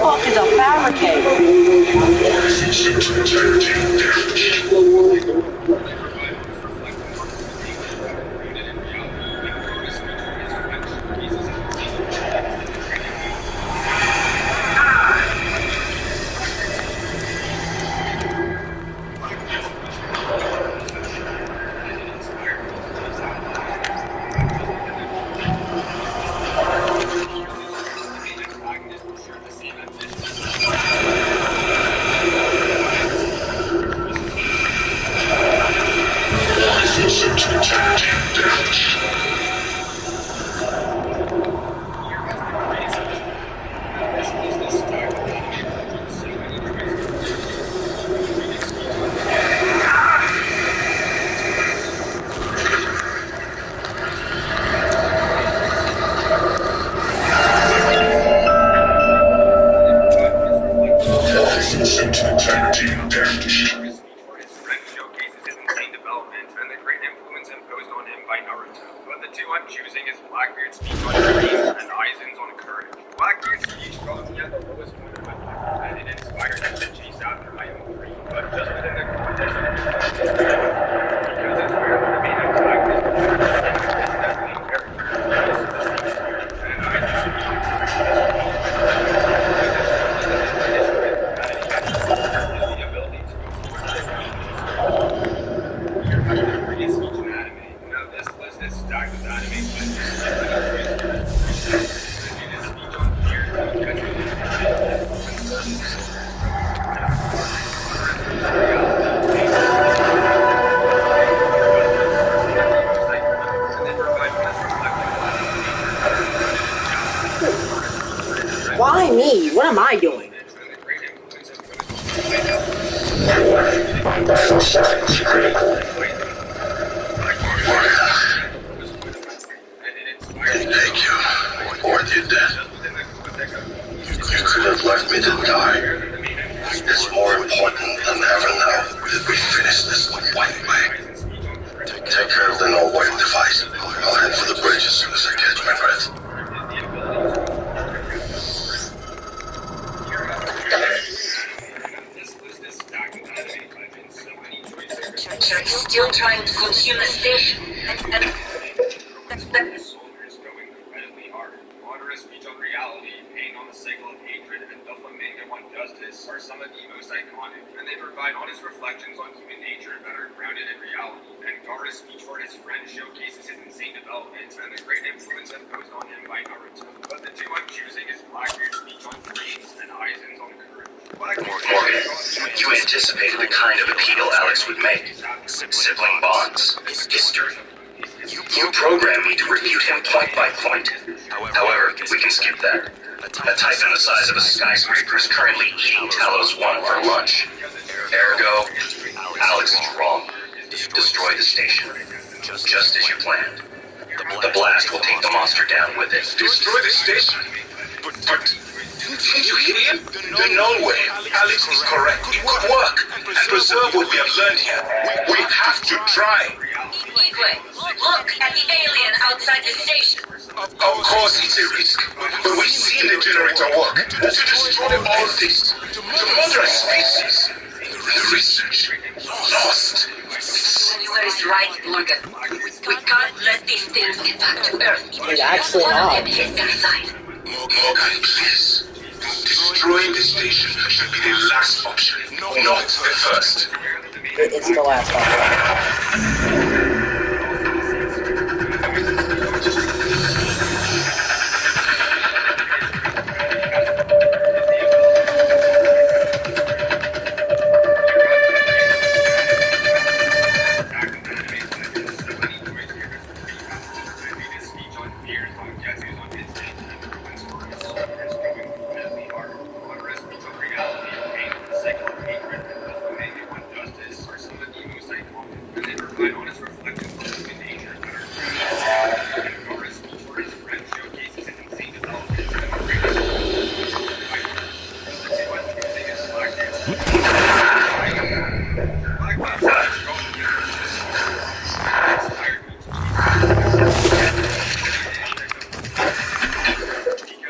fuck is a fabricator? Why me? What am I doing? Thank you. Weren't you dead? You could have left me to die. It's more important than ever now that we finish this the white way. Take care of the null wipe device. I'll head for the bridge as soon as I catch my breath. You're still trying to consume the station. Are some of the most iconic, and they provide honest reflections on human nature that are grounded in reality. And Gaara's speech for his friend showcases his insane development and the great influence imposed on him by Naruto. But the two I'm choosing is Blackbeard's speech on flames and Aizen's on courage. Morgan, you anticipated the kind of appeal Alex would make. Sibling bonds, history. You programmed me to refute him point by point. However, we can skip that. A typhon the size of a skyscraper is currently eating Talos 1 for lunch. Ergo, Alex is wrong. Destroy the station. Just as you planned. The blast will take the monster down with it. Destroy the station? But didn't you hear him? The null way. Alex is correct. It could work. And preserve what we have learned here. We have to try. Look at the alien outside the station. Of course it's a risk, but we've seen the generator work. To destroy all this, to murder a species, the research lost. You are right, Morgan. We can't let these things get back to Earth. It's actually One of not. them hit their side. Morgan, please. Destroying the station should be the last option, not the first. It's the last option.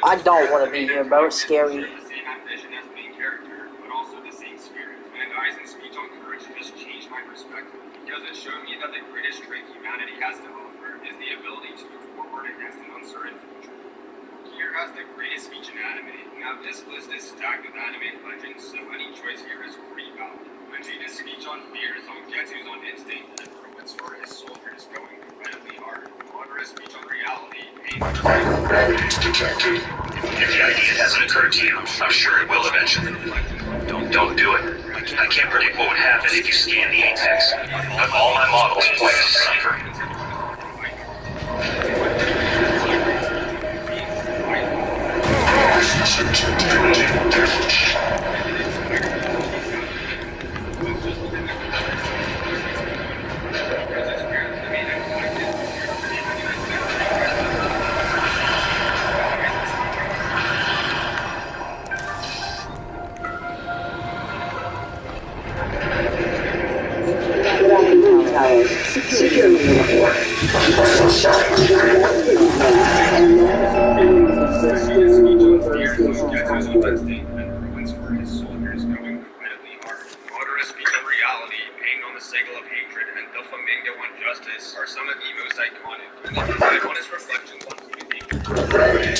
I don't want to be here, bro. It's scary. perspective. Because it showed me that the greatest trait humanity has to offer is the ability to move forward against an uncertain future. Here has the greatest speech in anime. Now this list is stacked with anime legends, so any choice here is pretty valid. Vegeta's speech on fear is on Getsu's on instinct, and Ruin's for his soldiers going incredibly hard. Madara's speech on reality, Detective. If the idea hasn't occurred to you, I'm sure it will eventually. Don't do it. I can't predict what would happen if you scan the apex, but all my models point to Cypher.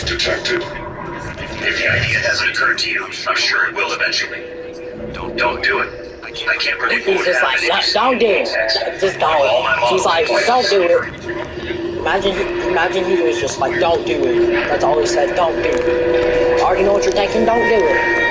Detective. If the idea hasn't occurred to you, I'm sure it will eventually. Don't do it. I can't predict what would happen. He's just like, don't do it. Just don't. He's like, don't do it. Imagine he was just like, don't do it. That's all he said, don't do it. I already know what you're thinking, don't do it.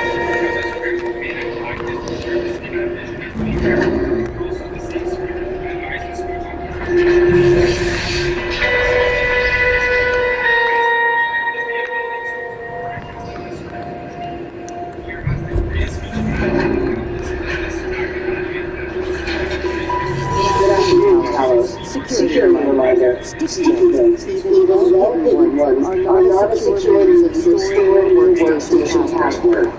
Security reminder. Sticky notes. Even well-hidden ones are not a security of your store or workstation password.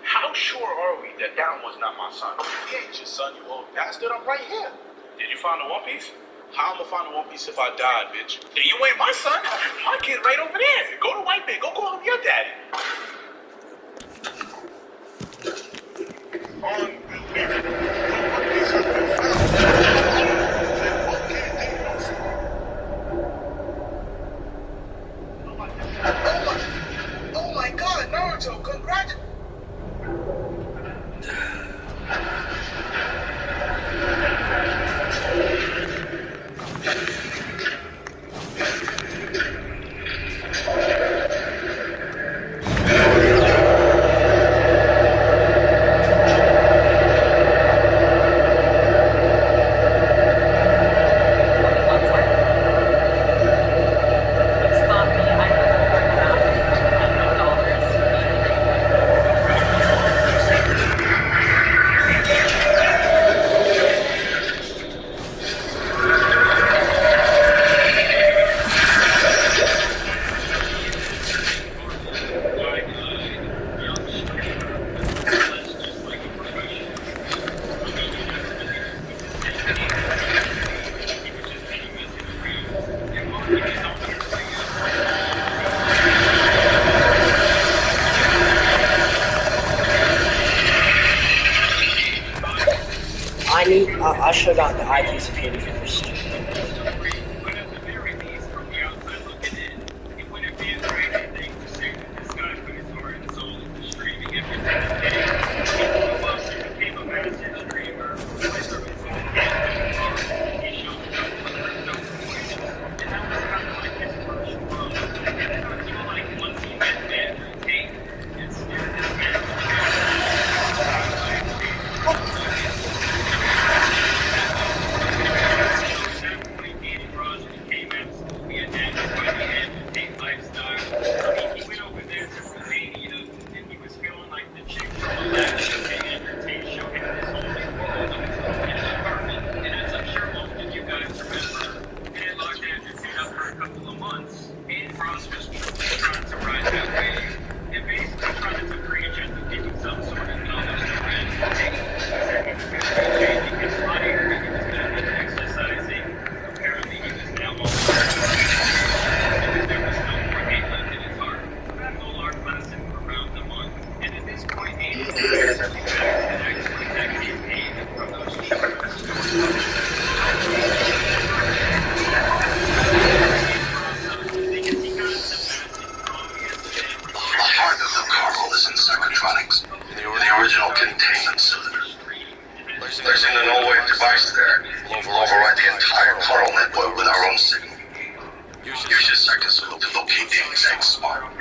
How sure are we that that was not my son? He ain't your son, you old bastard. I'm right here. Did you find the One Piece? How am I find the One Piece if I died, bitch? Then you ain't my son. My kid right over there. Go to White Man. Go call him your daddy. Unbelievable. The One Piece has been found. Oh my God, Naruto, congratulations. I should have gotten the ID security first. to locate the exact spot.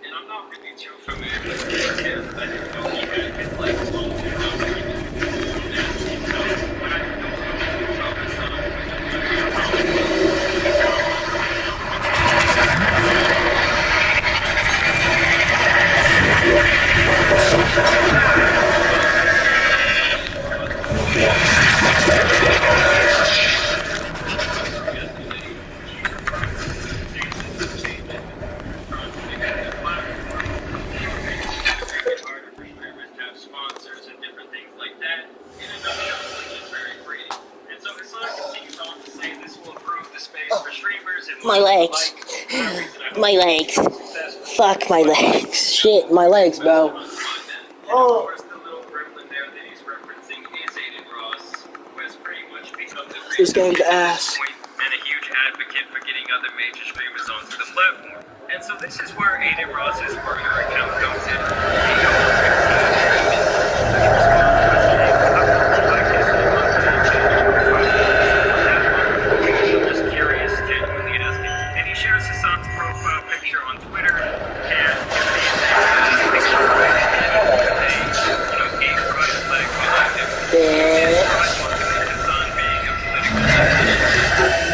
And I'm not really too familiar with this. I didn't know he had been like sponsors and different things like that. In a nutshell, it's just very greedy. And so Hassan continues on to say this will improve the space for streamers and My legs. My legs. Fuck my legs. Shit, my legs, bro. Oh. This game's ass. And a huge advocate for getting other major streamers onto the platform. And so this is where Aiden Ross's burner account comes in. Just curious, genuinely asking. And he shares Hassan's profile picture on Twitter and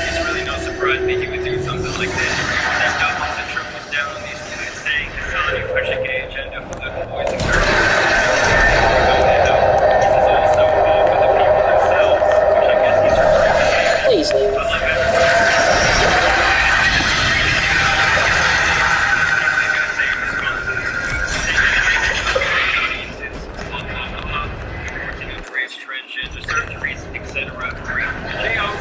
it's really no surprise that he would do something like this. And doubles and triples down on these tweets saying, Hassan, you push a gay agenda for little boys and girls. This is also involved with the people themselves, which I guess he's referring to. Please leave. Transgender surgeries, etc. They all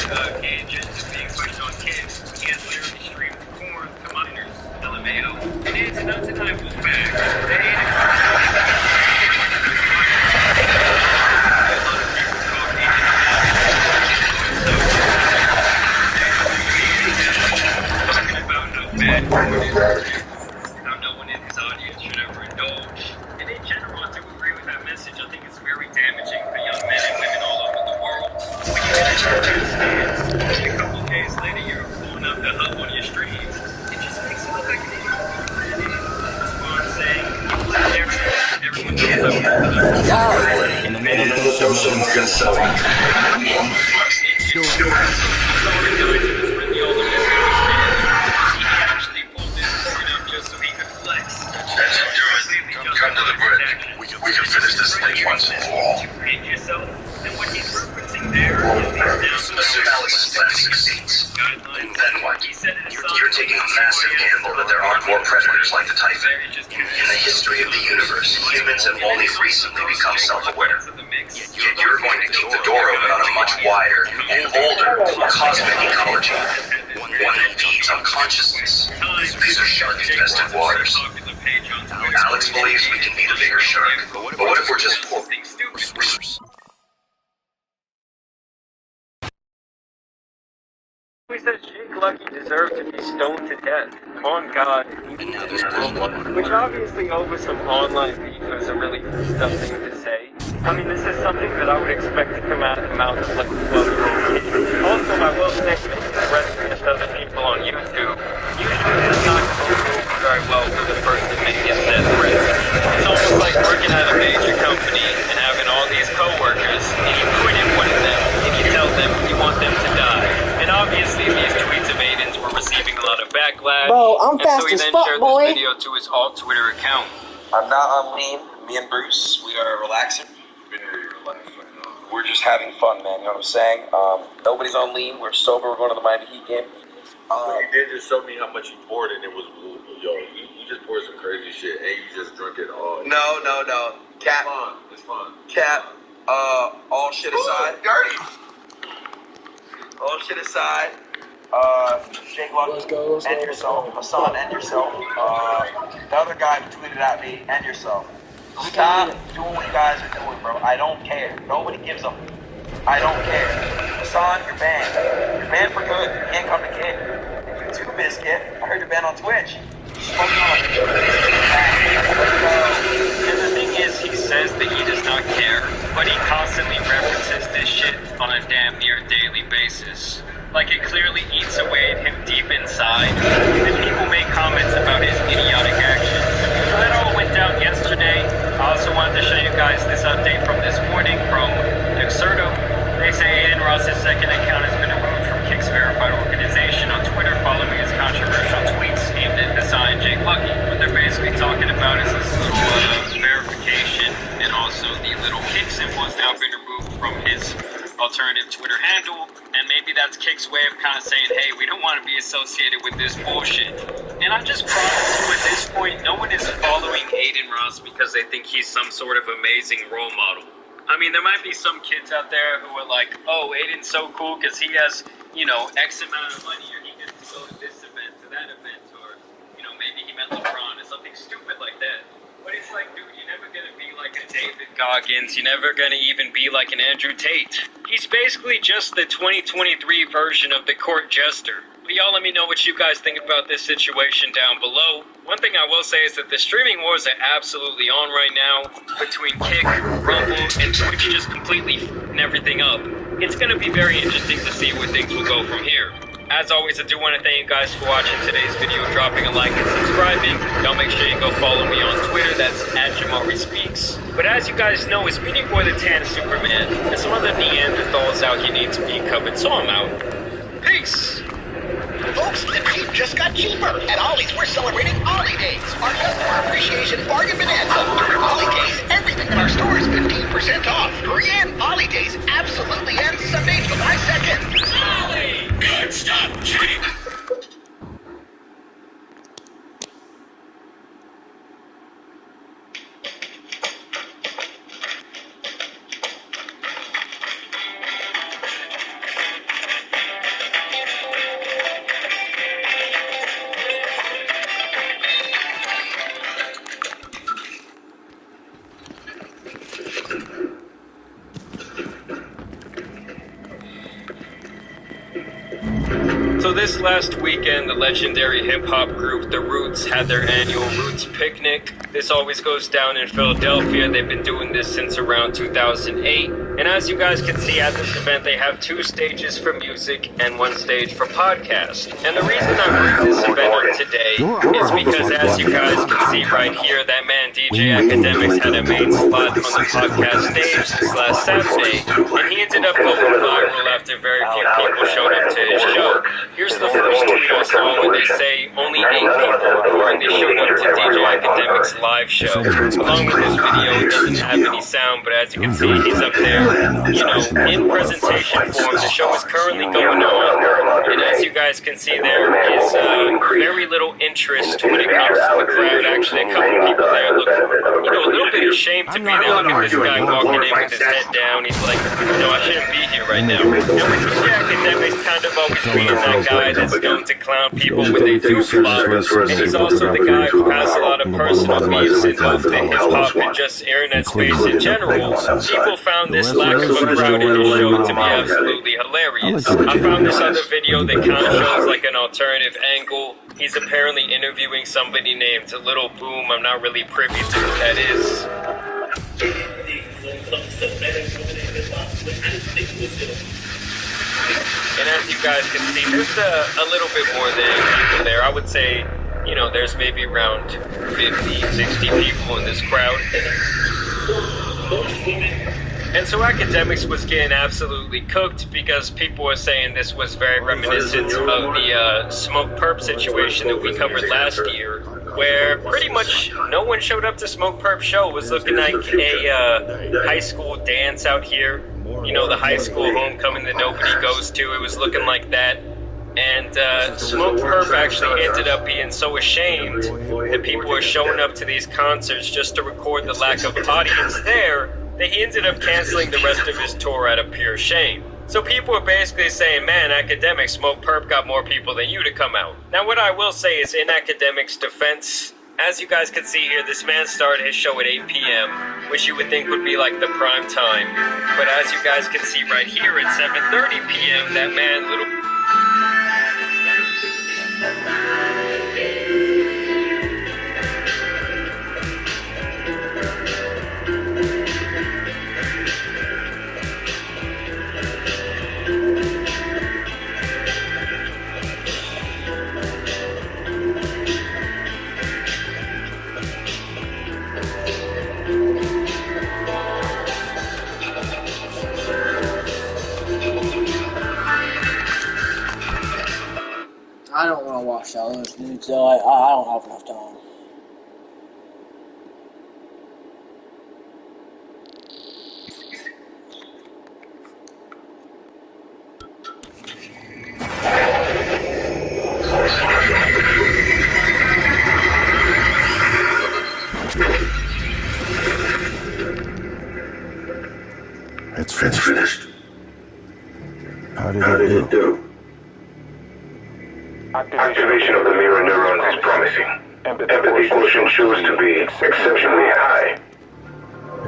about gay agendas being pushed on kids. He has literally streamed porn to minors. LMAO. And it's an undeniable fact. How no one in his audience should ever indulge. And in general, I do agree with that message. I think it's very damaging for young men and women all over the world. When you get a church stance, and a couple days later you're pulling up the hub on your streams, it just makes it look like an idiot. Response saying, you play everyone In the middle of social consulting. Come to the bridge. We can finish this thing once and for all. Assume Alex's plan succeeds. Then what? You're taking a massive gamble that there aren't more predators like the Typhon. In the history of the universe, humans have only recently become self-aware. Yet you're going to keep the door open on a much wider and older cosmic ecology. One that feeds on consciousness. These are shark-infested waters. Alex believes we can beat a bigger shark, but what if we're just poor? He says Jake Lucky deserved to be stoned to death. On God. Which obviously over some online beef is a really stuff thing to say. I mean, this is something that I would expect to come out of the mouth of like a 12-year-old kid. Also, I will say, making against other people on YouTube usually does not go very well for the person making said threat. It's almost like working at a major company and having all these co-workers, and you put in one of them, and you tell them you want them to die. And obviously, these tweets of Aiden's were receiving a lot of backlash. Bro, I'm fast as fuck, boy. This video to his alt Twitter account. I'm not on lean. Me and Bruce, we are relaxing. We're just having fun, man. You know what I'm saying? Nobody's on lean. We're sober. We're going to the Miami Heat game. You did just show me how much you poured, and it was, yo, you just poured some crazy shit, and you just drunk it all. No. Cap. It's fun. Cap. All shit aside. Dirty. All shit aside. Jake Lucky, end yourself. Hassan, end yourself. The other guy who tweeted at me, end yourself. Stop doing what you guys are doing, bro. I don't care. Nobody gives a... I don't care. Hassan, you're banned. You're banned for good. You can't come to Kid. You too, Biscuit. I heard you're banned on Twitch. And the thing is, he says that he does not care, but he constantly references this shit on a damn near daily basis. Like it clearly eats away at him deep inside, and people make comments about his idiotic actions. So that all went down yesterday. I also wanted to show you guys this update from this morning from Exerto. They say Aiden Ross's second account has been removed from Kick's verified organization on Twitter following his controversial tweets aimed at Nasai and Jake Lucky. What they're basically talking about is this little verification, and also the little Kick symbol has now been removed from his alternative Twitter handle, and maybe that's Kick's way of kind of saying, hey, we don't want to be associated with this bullshit. And I just promise you, at this point, no one is following Aiden Ross because they think he's some sort of amazing role model. I mean, there might be some kids out there who are like, oh, Aiden's so cool because he has, you know, X amount of money, or he gets to go to this event, to that event, or, you know, maybe he met LeBron, or something stupid like that. But it's like, dude, you're never going to be like a David Goggins. You're never going to even be like an Andrew Tate. He's basically just the 2023 version of the court jester. But y'all let me know what you guys think about this situation down below. One thing I will say is that the streaming wars are absolutely on right now between Kick, Rumble, and Twitch just completely f***ing everything up. It's going to be very interesting to see where things will go from here. As always, I do want to thank you guys for watching today's video, dropping a like and subscribing. Y'all make sure you go follow me on Twitter, that's @JamariSpeaks. But as you guys know, it's me, your boy, the Tan Superman, and some other Neanderthals out here need to be covered, so I'm out. Peace! Folks, the Jeep just got cheaper. At Ollie's, we're celebrating Ollie Days, our customer appreciation bargain bonanza. During Ollie Days, everything in our store is 15% off. Hurry in, Ollie Days absolutely ends Sunday, July 2nd. Ollie! Good stuff, Jeep! So this last weekend, the legendary hip-hop group The Roots had their annual Roots Picnic. This always goes down in Philadelphia. They've been doing this since around 2008. And as you guys can see at this event, they have 2 stages for music and 1 stage for podcast. And the reason I bring this event up today is because, as you guys can see right here, that man DJ Akademiks had a main slot on the podcast stage this last Saturday, and he ended up going viral after very few people showed up to his show. Here's the first tweet I saw where they say only 8 people currently showed up to DJ Akademiks' live show. Along with this video, it doesn't have any sound, but as you can see, he's up there, you know, in presentation form. The show is currently going on, and as you guys can see, there is very little interest when it comes to the crowd. Actually, a couple of people there look, you know, a little bit ashamed to be there. Look at this guy walking in with his head down. He's like, no, I shouldn't be here right now. And with DJ Akademiks kind of always being that guy that's known to clown people when they do flop, and he's also the guy who has a lot of personal views in both the hip-hop and just internet space in general. People found this lack of a crowd in his show to be absolutely hilarious. I found this other video that kind of shows like an alternative angle. He's apparently interviewing somebody named Little Boom. I'm not really privy to who that is. And as you guys can see, there's a little bit more than people there. I would say, you know, there's maybe around 50, 60 people in this crowd. And so Akademiks was getting absolutely cooked because people were saying this was very reminiscent of the Smoke Perp situation that we covered last year, where pretty much no one showed up to Smoke Perp's show. It was looking like a high school dance out here. You know, the high school homecoming that nobody goes to. It was looking like that. And Smoke Perp actually ended up being so ashamed that people were showing up to these concerts just to record the lack of audience there, that he ended up canceling the rest of his tour out of pure shame. So people were basically saying, man, Akademiks, Smoke Perp got more people than you to come out. Now what I will say is, in Akademiks' defense, as you guys can see here, this man started his show at 8 p.m., which you would think would be like the prime time. But as you guys can see right here at 7:30 p.m., that man, dude, so I don't have enough time. It's finished. How did it do? Activation of the mirror neurons is promising. Empathy quotient shows to be exceptionally high.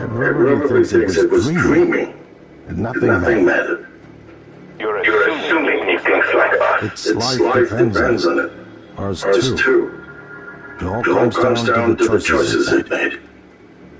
Everybody thinks it was dreaming. And nothing mattered. You're assuming he thinks like us. Its life depends on it. Ours too. It all comes down to the choices it made.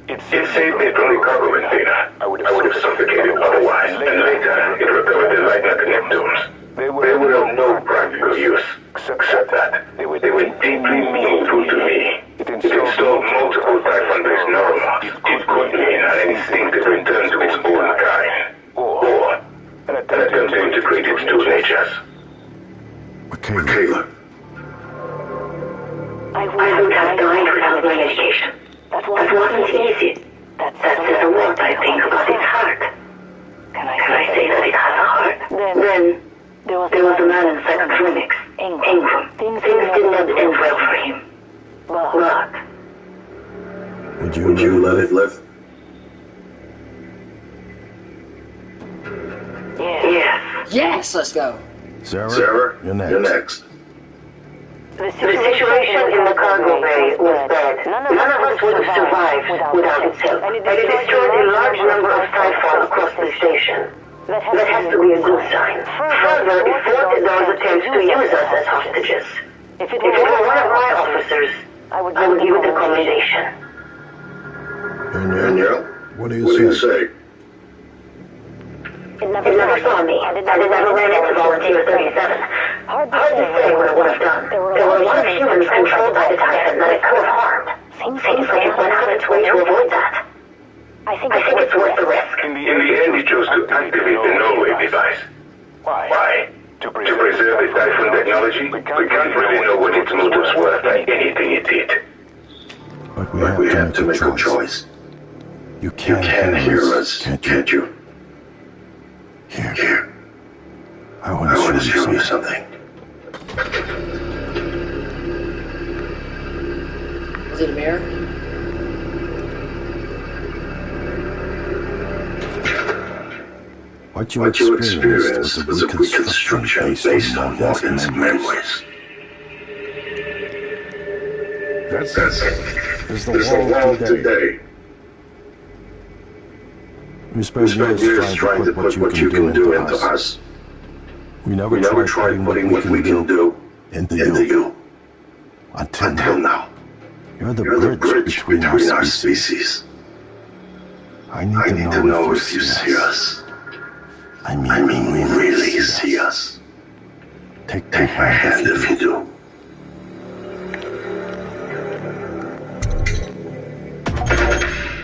It saved me from recovery, Theta. I would have suffocated otherwise, and later it recovered the light mechanisms. They would have no practical use, except that they were deeply meaningful to me. It installed multiple Typhon-based neurons. It could mean an instinctive return to its own kind, or an attempt to integrate its two natures. Michaela. I would have died without my education. That wasn't easy. That says a lot, I think, about its heart. Can I say that it has a heart? Then there was a man inside the clinics, Ingram. Things did not end well for him. But Would you let it live? yes. Yes, let's go. Sarah, you're next. The situation in the cargo bay was bad. None of us would have survived without its help. And it destroyed a large number of Typhon across the station. That has to be a good sign. Further, it thwarted those attempts to use us as hostages. If it were one of my officers, I would give it a commendation. Danielle, what do you say? It never saw me, and it never ran into Volunteer 37. Hard to say what it would have done. There were a lot of humans controlled by the Typhon that it could have harmed. Seems like it went out of its way to avoid that. I think it's worth the risk. In the end, he chose to activate the no-wave device. Why? To preserve its Typhon technology? We can't really know what its motives were by anything it did. But we have to make a choice. You can't hear us, can't you? Here. I want to show you something. Is it a mirror? What you experienced was a reconstruction based on Morgan's memories. This is the world today. We spent years trying to put what you can do into us. We never tried putting what we can do into you. Until now. You're the bridge between our species. I need to know if you see us. I mean, really see us. Take my hand if you do.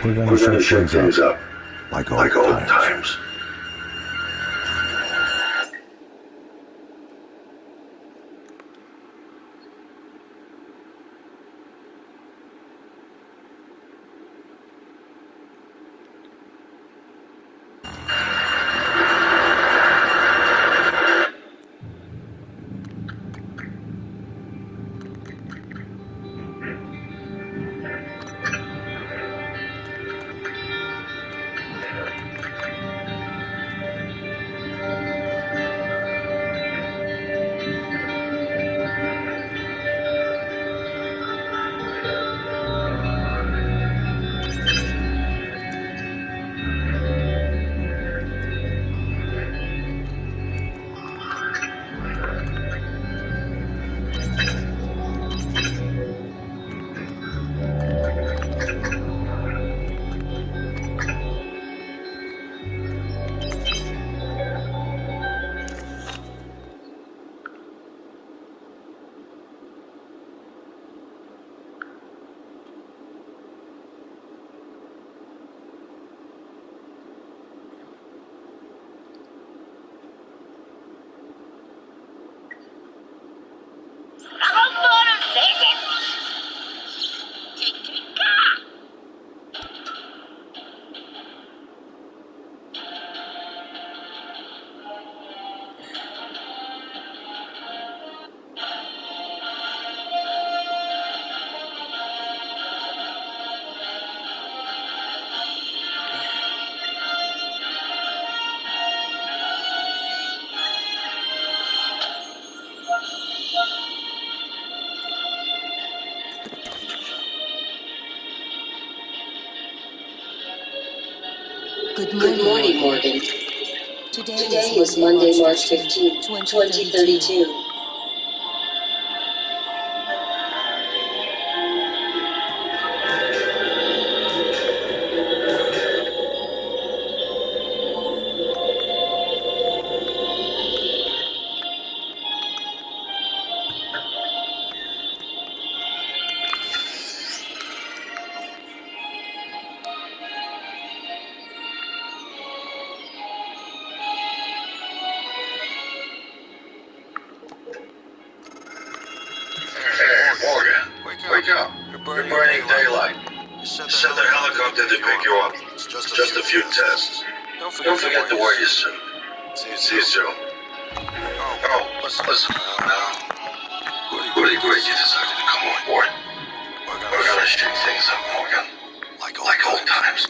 We're gonna shake things up. Like old times. Good morning, Morgan. Today is Monday, March 15, 2032. Morgan, wake up. You're burning daylight. Send the helicopter to pick you up. Just a few tests. Don't forget to wear your suit. See you soon. Oh, listen now. Really great you decided to come on board. We're gonna shake things up, Morgan. Like old times.